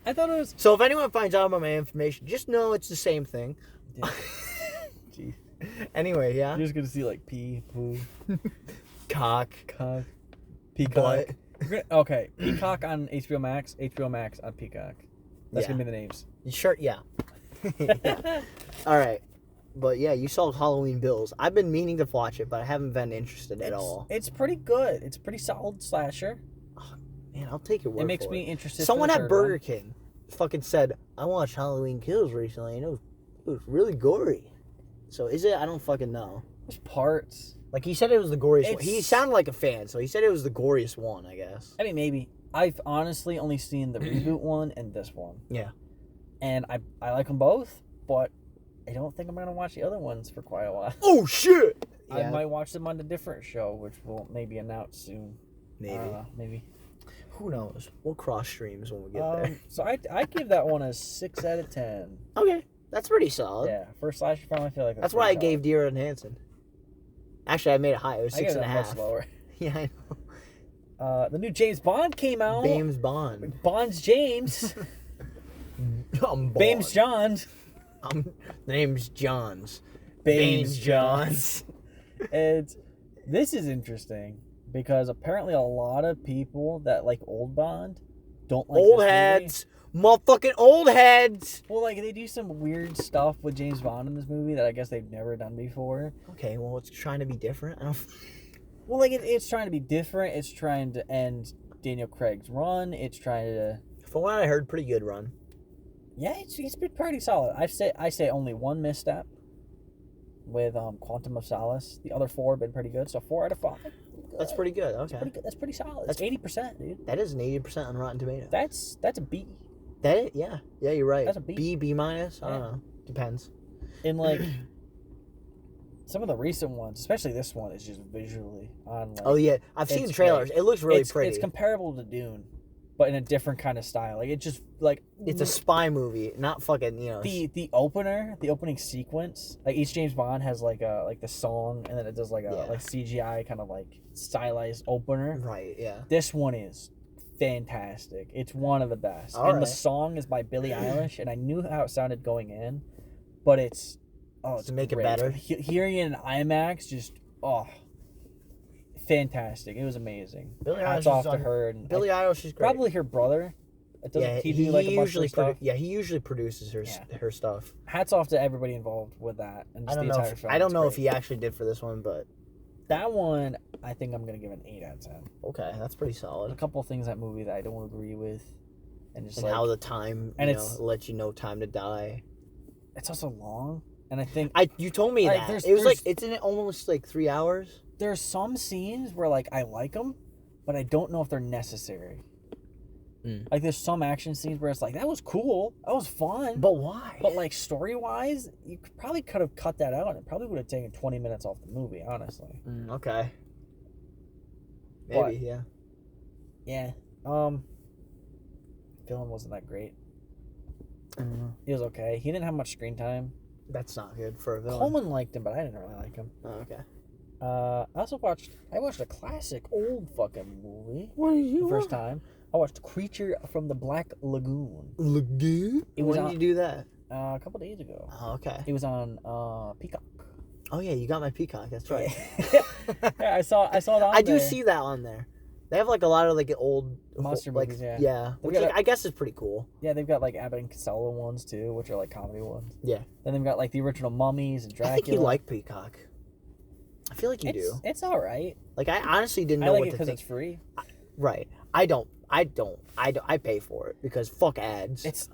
I thought it was. So if anyone finds out about my information, just know it's the same thing. Yeah. Jeez. Anyway, yeah. You're just gonna see like pee, poo, cock, Peacock. Okay, Peacock on HBO Max, HBO Max on Peacock. That's gonna be the names. Sure, yeah. Yeah. All right. But yeah, you saw Halloween Bills. I've been meaning to watch it, but I haven't been interested at all. It's pretty good. It's a pretty solid slasher. Oh, man, I'll take your word for it. It makes me interested. Someone at Burger King fucking said, I watched Halloween Kills recently, and it was really gory. So is it? I don't fucking know. There's parts. Like, he said it was the goriest one. He sounded like a fan, so he said it was the goriest one, I guess. I mean, maybe. I've honestly only seen the reboot one and this one. Yeah. And I like them both, but I don't think I'm going to watch the other ones for quite a while. Oh, shit! I might watch them on a different show, which we'll maybe announce soon. Maybe. Who knows? We'll cross streams when we get there. So I give that one a 6 out of 10. Okay. That's pretty solid. Yeah. First slasher film, I feel like that's why I gave Dear Evan Hansen. Actually, I made it high. It was 6.5. Much lower. Yeah, I know. The new James Bond came out. James Bond. Bond's James. Bames Johns. The name's Johns. Bames Johns. This is interesting because apparently a lot of people that like old Bond don't like old this heads. Movie. Motherfucking old heads. Well, like they do some weird stuff with James Bond in this movie that I guess they've never done before. Okay, well, it's trying to be different. Well, like it's trying to be different. It's trying to end Daniel Craig's run. It's trying to. From what I heard, pretty good run. Yeah, it's been pretty solid. I say only one misstep. with Quantum of Solace. The other 4 have been pretty good, so 4 out of 5. That's pretty good. Okay. That's pretty good. That's pretty solid. That's 80%, dude. That is an 80% on Rotten Tomatoes. That's a B. Yeah, you're right. That's a B. B minus. I don't know. Depends. And like some of the recent ones, especially this one, is just visually on. Like, oh yeah, I've seen the trailers. Great. It looks really pretty. It's comparable to Dune, but in a different kind of style. Like it just like it's a spy movie, not fucking the opening sequence. Like each James Bond has like the song, and then it does like CGI kind of like stylized opener. Right. Yeah. This one is fantastic. It's one of the best. The song is by Billie Eilish, and I knew how it sounded going in, but it's to make it better. Hearing it in IMAX, just fantastic. It was amazing. Hats off to her. And Billie Eilish is great. Probably her brother. He usually produces her stuff. Hats off to everybody involved with that. And just I don't know if he actually did for this one, but that one I think I'm gonna give an 8 out of 10. Okay, that's pretty solid. A couple of things in that movie that I don't agree with, and how the time lets you know time to die. It's also long, and I think you told me that it was it's in almost like 3 hours. There's some scenes where like I like them, but I don't know if they're necessary. Like there's some action scenes where it's like that was cool, that was fun, but why? But like story wise, you probably could have cut that out, and it probably would have taken 20 minutes off the movie, honestly. Okay. Maybe, yeah. Yeah. Villain wasn't that great. He was okay. He didn't have much screen time. That's not good for a villain. Coleman liked him, but I didn't really like him. Oh, okay. I watched a classic old fucking movie. What did you first time? I watched Creature from the Black Lagoon. Lagoon? When did you do that? A couple days ago. Oh, okay. It was on Peacock. Oh yeah, you got my Peacock. That's right. Yeah, I saw that on there. I do see that on there. They have like a lot of like old monster movies, yeah. Yeah, which I guess is pretty cool. Yeah, they've got like Abbott and Costello ones too, which are like comedy ones. Yeah. Then they've got like the original Mummies and Dracula. I think you like Peacock. I feel like you do. It's all right. Like I honestly didn't know what to think. I like it because it's free. Right. I don't. I pay for it because fuck ads.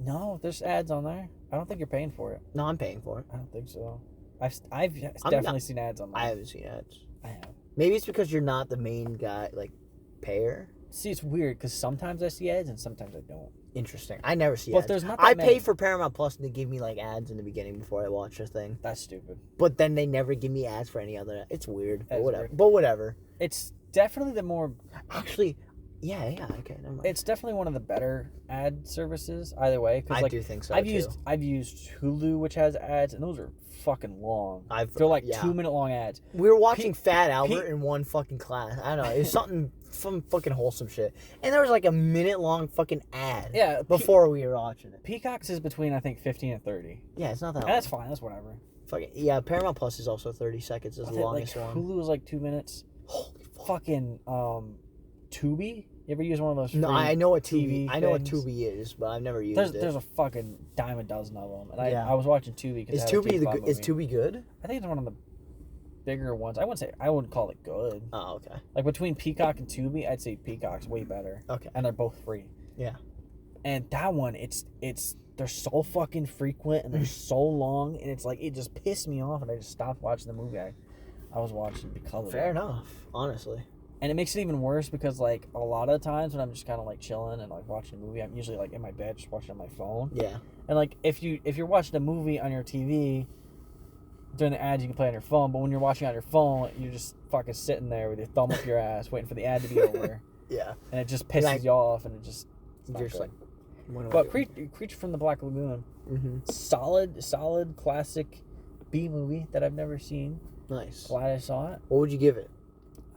No, there's ads on there. I don't think you're paying for it. No, I'm paying for it. I don't think so. I've definitely seen ads on there. I haven't seen ads. I have. Maybe it's because you're not the main guy, like, payer. See, it's weird because sometimes I see ads and sometimes I don't. Interesting. I never see ads. But there's not that I many. pay for Paramount Plus and they give me like ads in the beginning before I watch the thing. That's stupid. But then they never give me ads for any other. It's weird. But whatever. Weird. But whatever. It's definitely the more. Actually, yeah. Okay, never mind. It's definitely one of the better ad services. Either way, I do think so. I've used Hulu, which has ads, and those are fucking long. They're like 2-minute long ads. We were watching Fat Albert in one fucking class. I don't know. It was some fucking wholesome shit. And there was like a minute-long fucking ad. Yeah. Before we were watching it. Peacock's is between, I think, 15 and 30. Yeah, it's not that long. That's fine. That's whatever. Fucking, yeah, Paramount Plus is also 30 seconds. Is the longest one. Hulu is like 2 minutes. Holy fuck. Fucking, Tubi? You ever use one of those? No, I know what TV. I know what Tubi is, but I've never used it. There's a fucking dime a dozen of them, and I was watching Tubi. Is Tubi good? I think it's one of the bigger ones. I wouldn't call it good. Oh, okay. Like between Peacock and Tubi, I'd say Peacock's way better. Okay. And they're both free. Yeah. And that one, they're so fucking frequent and they're so long, and it's like it just pissed me off, and I just stopped watching the movie I was watching because of it. Fair enough, honestly. And it makes it even worse because, like, a lot of the times when I'm just kind of, like, chilling and, like, watching a movie, I'm usually, like, in my bed just watching on my phone. Yeah. And, like, if you're watching a movie on your TV, during the ads you can play on your phone, but when you're watching on your phone, you're just fucking sitting there with your thumb up your ass waiting for the ad to be over. Yeah. And it just pisses you off, and it just... You're just like... But Creature from the Black Lagoon, solid, classic B-movie that I've never seen. Nice. Glad I saw it. What would you give it?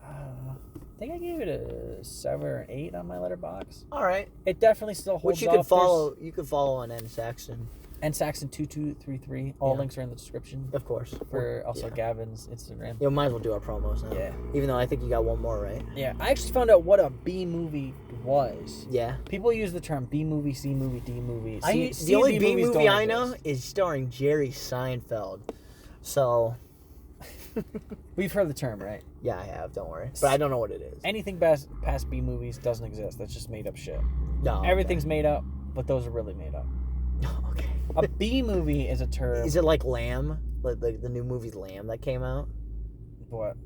I think I gave it a 7 or 8 on my letterbox. All right. It definitely still holds Which you could follow. You could follow on N Saxon. N Saxon 2233. All links are in the description. Of course. For also Gavin's Instagram. You might as well do our promos now. Yeah. Even though I think you got one more, right? Yeah. I actually found out what a B movie was. Yeah. People use the term B movie, C movie, D movie. The only B movie I know is starring Jerry Seinfeld. So. We've heard the term, right? Yeah, I have. Don't worry. But I don't know what it is. Anything past B movies doesn't exist. That's just made up shit. No. Everything's made up, but those are really made up. Okay. A B movie is a term. Is it like Lamb? Like the new movie Lamb that came out. What?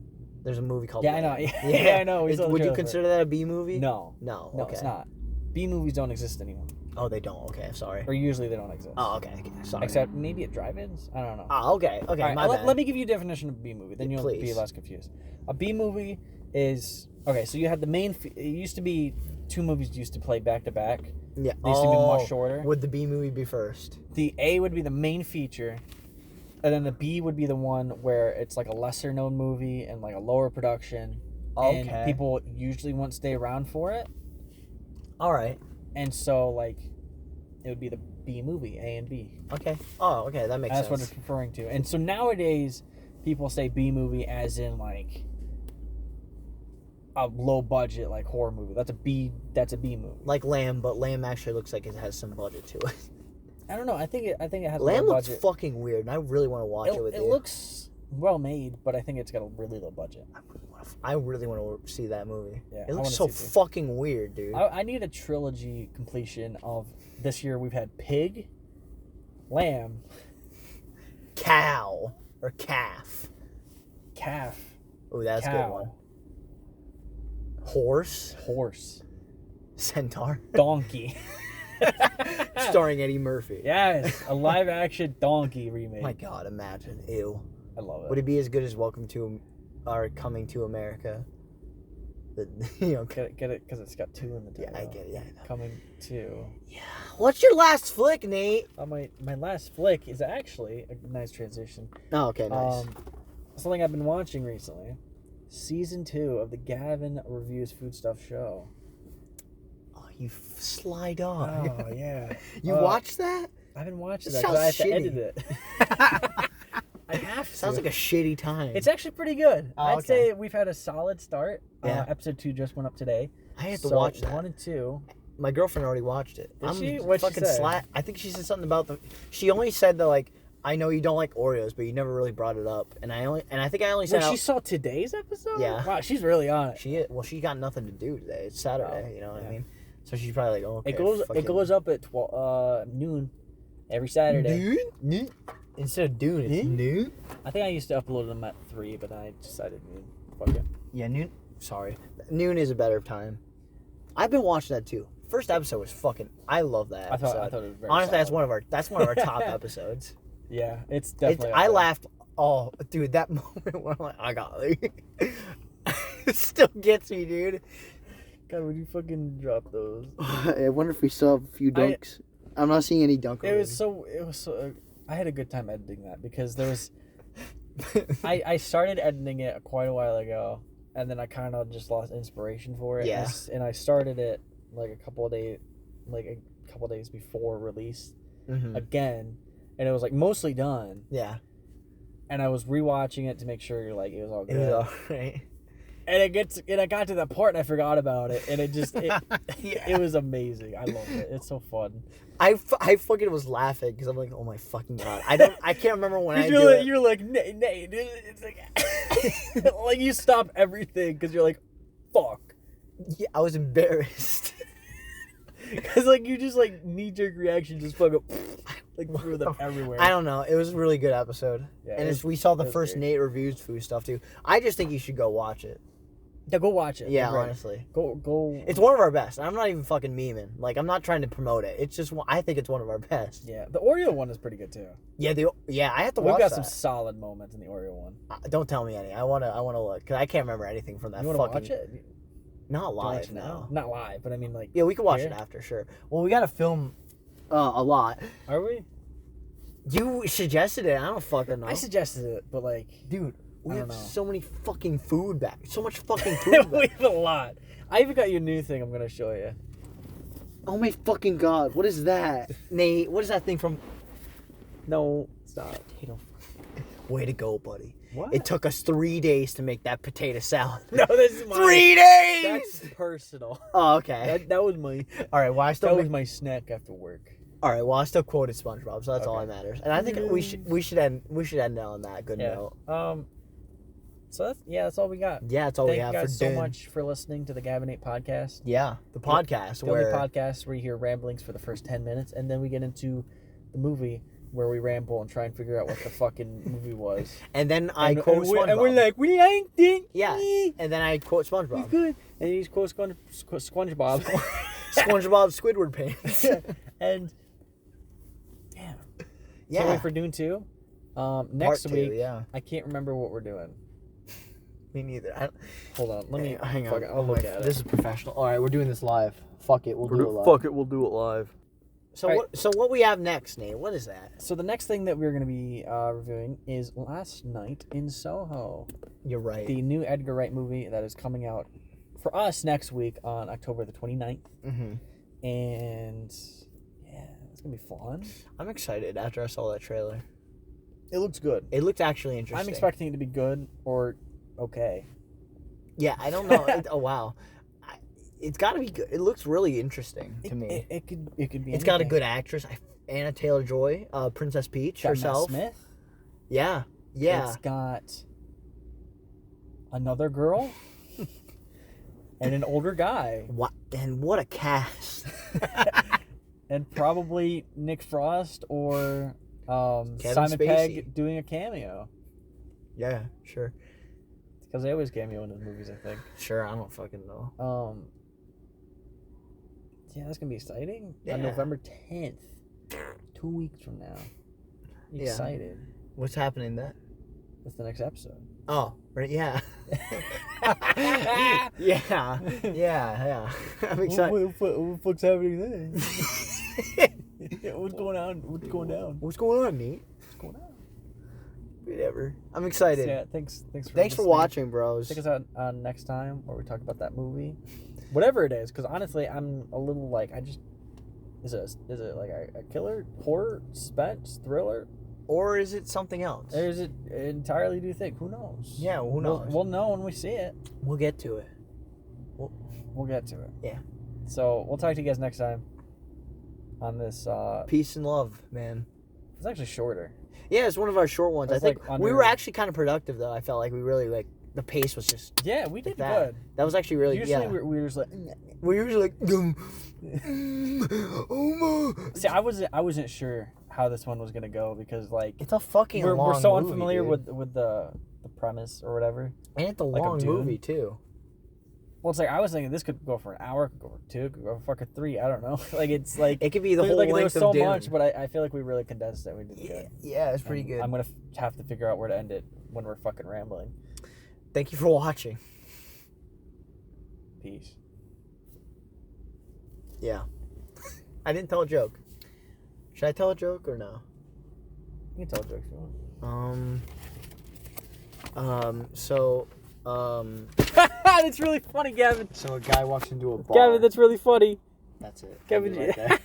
There's a movie called. Yeah, Lamb. I know. Yeah, I know. Would you consider that a B movie? No. No. No, Okay. it's not. B movies don't exist anymore. Oh, they don't. Okay, sorry. Or usually they don't exist. Oh, okay. Sorry. Except maybe at drive-ins. I don't know. Oh, okay. Okay. All right, My bad. let me give you a definition of B movie. Then you'll be Please. less confused. A B movie is okay. So you had the main. It used to be 2 movies used to play back to back. Yeah. They used to be much shorter. Would the B movie be first? The A would be the main feature, and then the B would be the one where it's like a lesser known movie and like a lower production. Okay. And people usually won't stay around for it. All right. And so like, it would be the B movie, A and B. Okay. Oh, okay. That makes sense. That's what it's referring to. And so nowadays, people say B movie as in like a low budget like horror movie. That's a B movie. Like Lamb, but Lamb actually looks like it has some budget to it. I don't know. I think it has Lamb a low looks budget. fucking weird, and I really want to watch it with you. It looks well made, but I think it's got a really low budget. I really want to see that movie. Yeah, it looks so fucking weird, dude. I need a trilogy completion of this year. We've had Pig, Lamb, Cow or Calf. Calf. Oh, that's a good Cow. one. Horse. Centaur. Donkey. Starring Eddie Murphy. Yes, a live action donkey remake. My God, imagine. Ew. I love it. Would it be as good as Welcome to or Coming to America? You know, Get it because it's got 2 in the title. yeah, I get it. Yeah, I know. Coming to. Yeah. What's your last flick, Nate? My last flick is actually a nice transition. Oh, okay, nice. Something I've been watching recently. Season 2 of the Gavin Reviews Food Stuff show. Oh, you sly dog. Oh yeah. You watched that? I've been watching It that because I have sounds to shitty. edit it. I have to. Sounds like a shitty time. It's actually pretty good. Oh, I'd okay. say we've had a solid start. Yeah. Episode 2 just went up today. I have to watch that. 1 and 2. My girlfriend already watched it. Did she? What'd she fucking say? I think she said something about she only said that like I know you don't like Oreos, but you never really brought it up. And I think I only said She saw today's episode? Yeah. Wow, she's really on it. she got nothing to do today. It's Saturday, Oh, you know what yeah. I mean? So she's probably like, oh, okay. It goes up at noon every Saturday. Noon? Instead of Dune, it's noon? I think I used to upload them at 3, but then I decided noon. Fuck it. Yeah, noon. Sorry. Noon is a better time. I've been watching that too. First episode was fucking. I love that I episode. thought it was very Honestly, solid. that's one of our top episodes. Yeah, it's definitely. I laughed. Oh, dude, that moment where I'm like, I got it. It still gets me, dude. God, would you fucking drop those? I wonder if we still have a few dunks. I'm not seeing any dunk. It was so. I had a good time editing that because there was. I started editing it quite a while ago, and then I kind of just lost inspiration for it. Yeah. And I started it like a couple of days before release again, and it was like mostly done. Yeah. And I was rewatching it to make sure it was all good. It was alright. And I got to that part and I forgot about it, and it Yeah. it was amazing. I loved it. It's so fun. I fucking was laughing because I'm like, oh my fucking God. I can't remember when I do it. You're like, Nate, it's like, like you stop everything because you're like, fuck. Yeah, I was embarrassed. Because like you just like knee-jerk reaction, just fucking like threw them everywhere. I don't know. It was a really good episode. Yeah, and we saw the first Nate reviews food stuff too. I just think you should go watch it. Yeah, go watch it. Yeah, Right. honestly. Go. It's one of our best. I'm not even fucking memeing. Like, I'm not trying to promote it. It's just, I think it's one of our best. Yeah, the Oreo one is pretty good too. Yeah, I have to We've watch got that. some solid moments in the Oreo one. Don't tell me any. I wanna look because I can't remember anything from that. You want to watch it? Not live, Don't you no. know? Not live, but I mean like. Yeah, we can watch here? it after, sure. Well, we gotta film a lot. Are we? You suggested it. I don't fucking know. I suggested it, but like, Dude, we I have don't know. so many fucking food back. So much fucking food we back. have a lot. I even got you a new thing. I'm gonna show you. Oh my fucking God! What is that, Nate? What is that thing from? No, stop. Potato. Way to go, buddy. What? It took us 3 days to make that potato salad. No, this is mine. 3 days. That's personal. Oh, okay. That was my. All right. Well, That was my snack after work. All right. Well, I still quoted SpongeBob, so that's all Okay. that matters. And I think we should end on that good Yeah. note. So that's all we got. Yeah, that's all we Thank have you for guys so Dune. much for listening to the Gavin and Nate podcast. Yeah, the podcast The only where podcast where you hear ramblings for the first 10 minutes, and then we get into the movie where we ramble and try and figure out what the fucking movie was. And then I quote SpongeBob. And we're like, we liked it. Yeah. And then I quote SpongeBob. It's good. And he's quote SpongeBob. SpongeBob Squidward pants. And yeah. Yeah. Can't wait for Dune 2. Next Part 2, week, yeah. I can't remember what we're doing. Me neither. Hold on. Let me hang on. I'll look at it. This is professional. All right, we're doing this live. Fuck it, we'll do it live. Fuck it, we'll do it live. So All what? So what we have next, Nate? What is that? So the next thing that we're going to be reviewing is Last Night in Soho. You're right. The new Edgar Wright movie that is coming out for us next week on October the 29th. Mm-hmm. And yeah, it's going to be fun. I'm excited after I saw that trailer. It looks good. It looked actually interesting. I'm expecting it to be good or okay. Yeah, I don't know. Oh wow, it's got to be good. It looks really interesting to me. It could be. It's anything. got a good actress, Anna Taylor-Joy, Princess Peach herself. Matt Smith. Yeah, yeah. It's got another girl and an older guy. What? And what a cast! And probably Nick Frost or Simon Spacey. Pegg doing a cameo. Yeah, sure. Because they always cameo in his movies, I think. Sure, I don't fucking know. Yeah, that's gonna be exciting. Yeah. On November 10th, 2 weeks from now. Yeah. Excited. What's happening then? That's the next episode. Oh, right, yeah. yeah. I'm excited. What the fuck's happening then? What's going on? What's going down? What's going on, Nate? What's going on? Whatever. I'm excited. So yeah, thanks for Thanks for watching, bros. Check us out on next time where we talk about that movie, whatever it is. Because honestly, I'm a little like is it like a killer, horror, suspense, thriller, or is it something else? or is it entirely new thing? Who knows? Yeah, who knows? We'll know when we see it. We'll get to it. We'll get to it. Yeah. So we'll talk to you guys next time on this. Peace and love, man. It's actually shorter. Yeah, it's one of our short ones. I It's think like we under- were actually kind of productive though. I felt like we really the pace was just Yeah, we did that. good. That was actually really Usually yeah. we were just like. We're usually like oh my. See, I wasn't sure how this one was gonna go because like It's a fucking long we're so movie, unfamiliar dude. with the premise or whatever. And it's a like, long of Dune. movie too. Well, it's like I was thinking this could go for an hour, could go for 2, could go for fucking 3. I don't know. Like it's like It could be the whole like, there length was so of Dune. much, but I feel like we really condensed it. We did good. Yeah, it's pretty And good. I'm gonna have to figure out where to end it when we're fucking rambling. Thank you for watching. Peace. Yeah. I didn't tell a joke. Should I tell a joke or no? You can tell a joke if you want. That's really funny, Gavin. So a guy walks into a bar. Gavin, that's really funny. That's it. Gavin, Right there.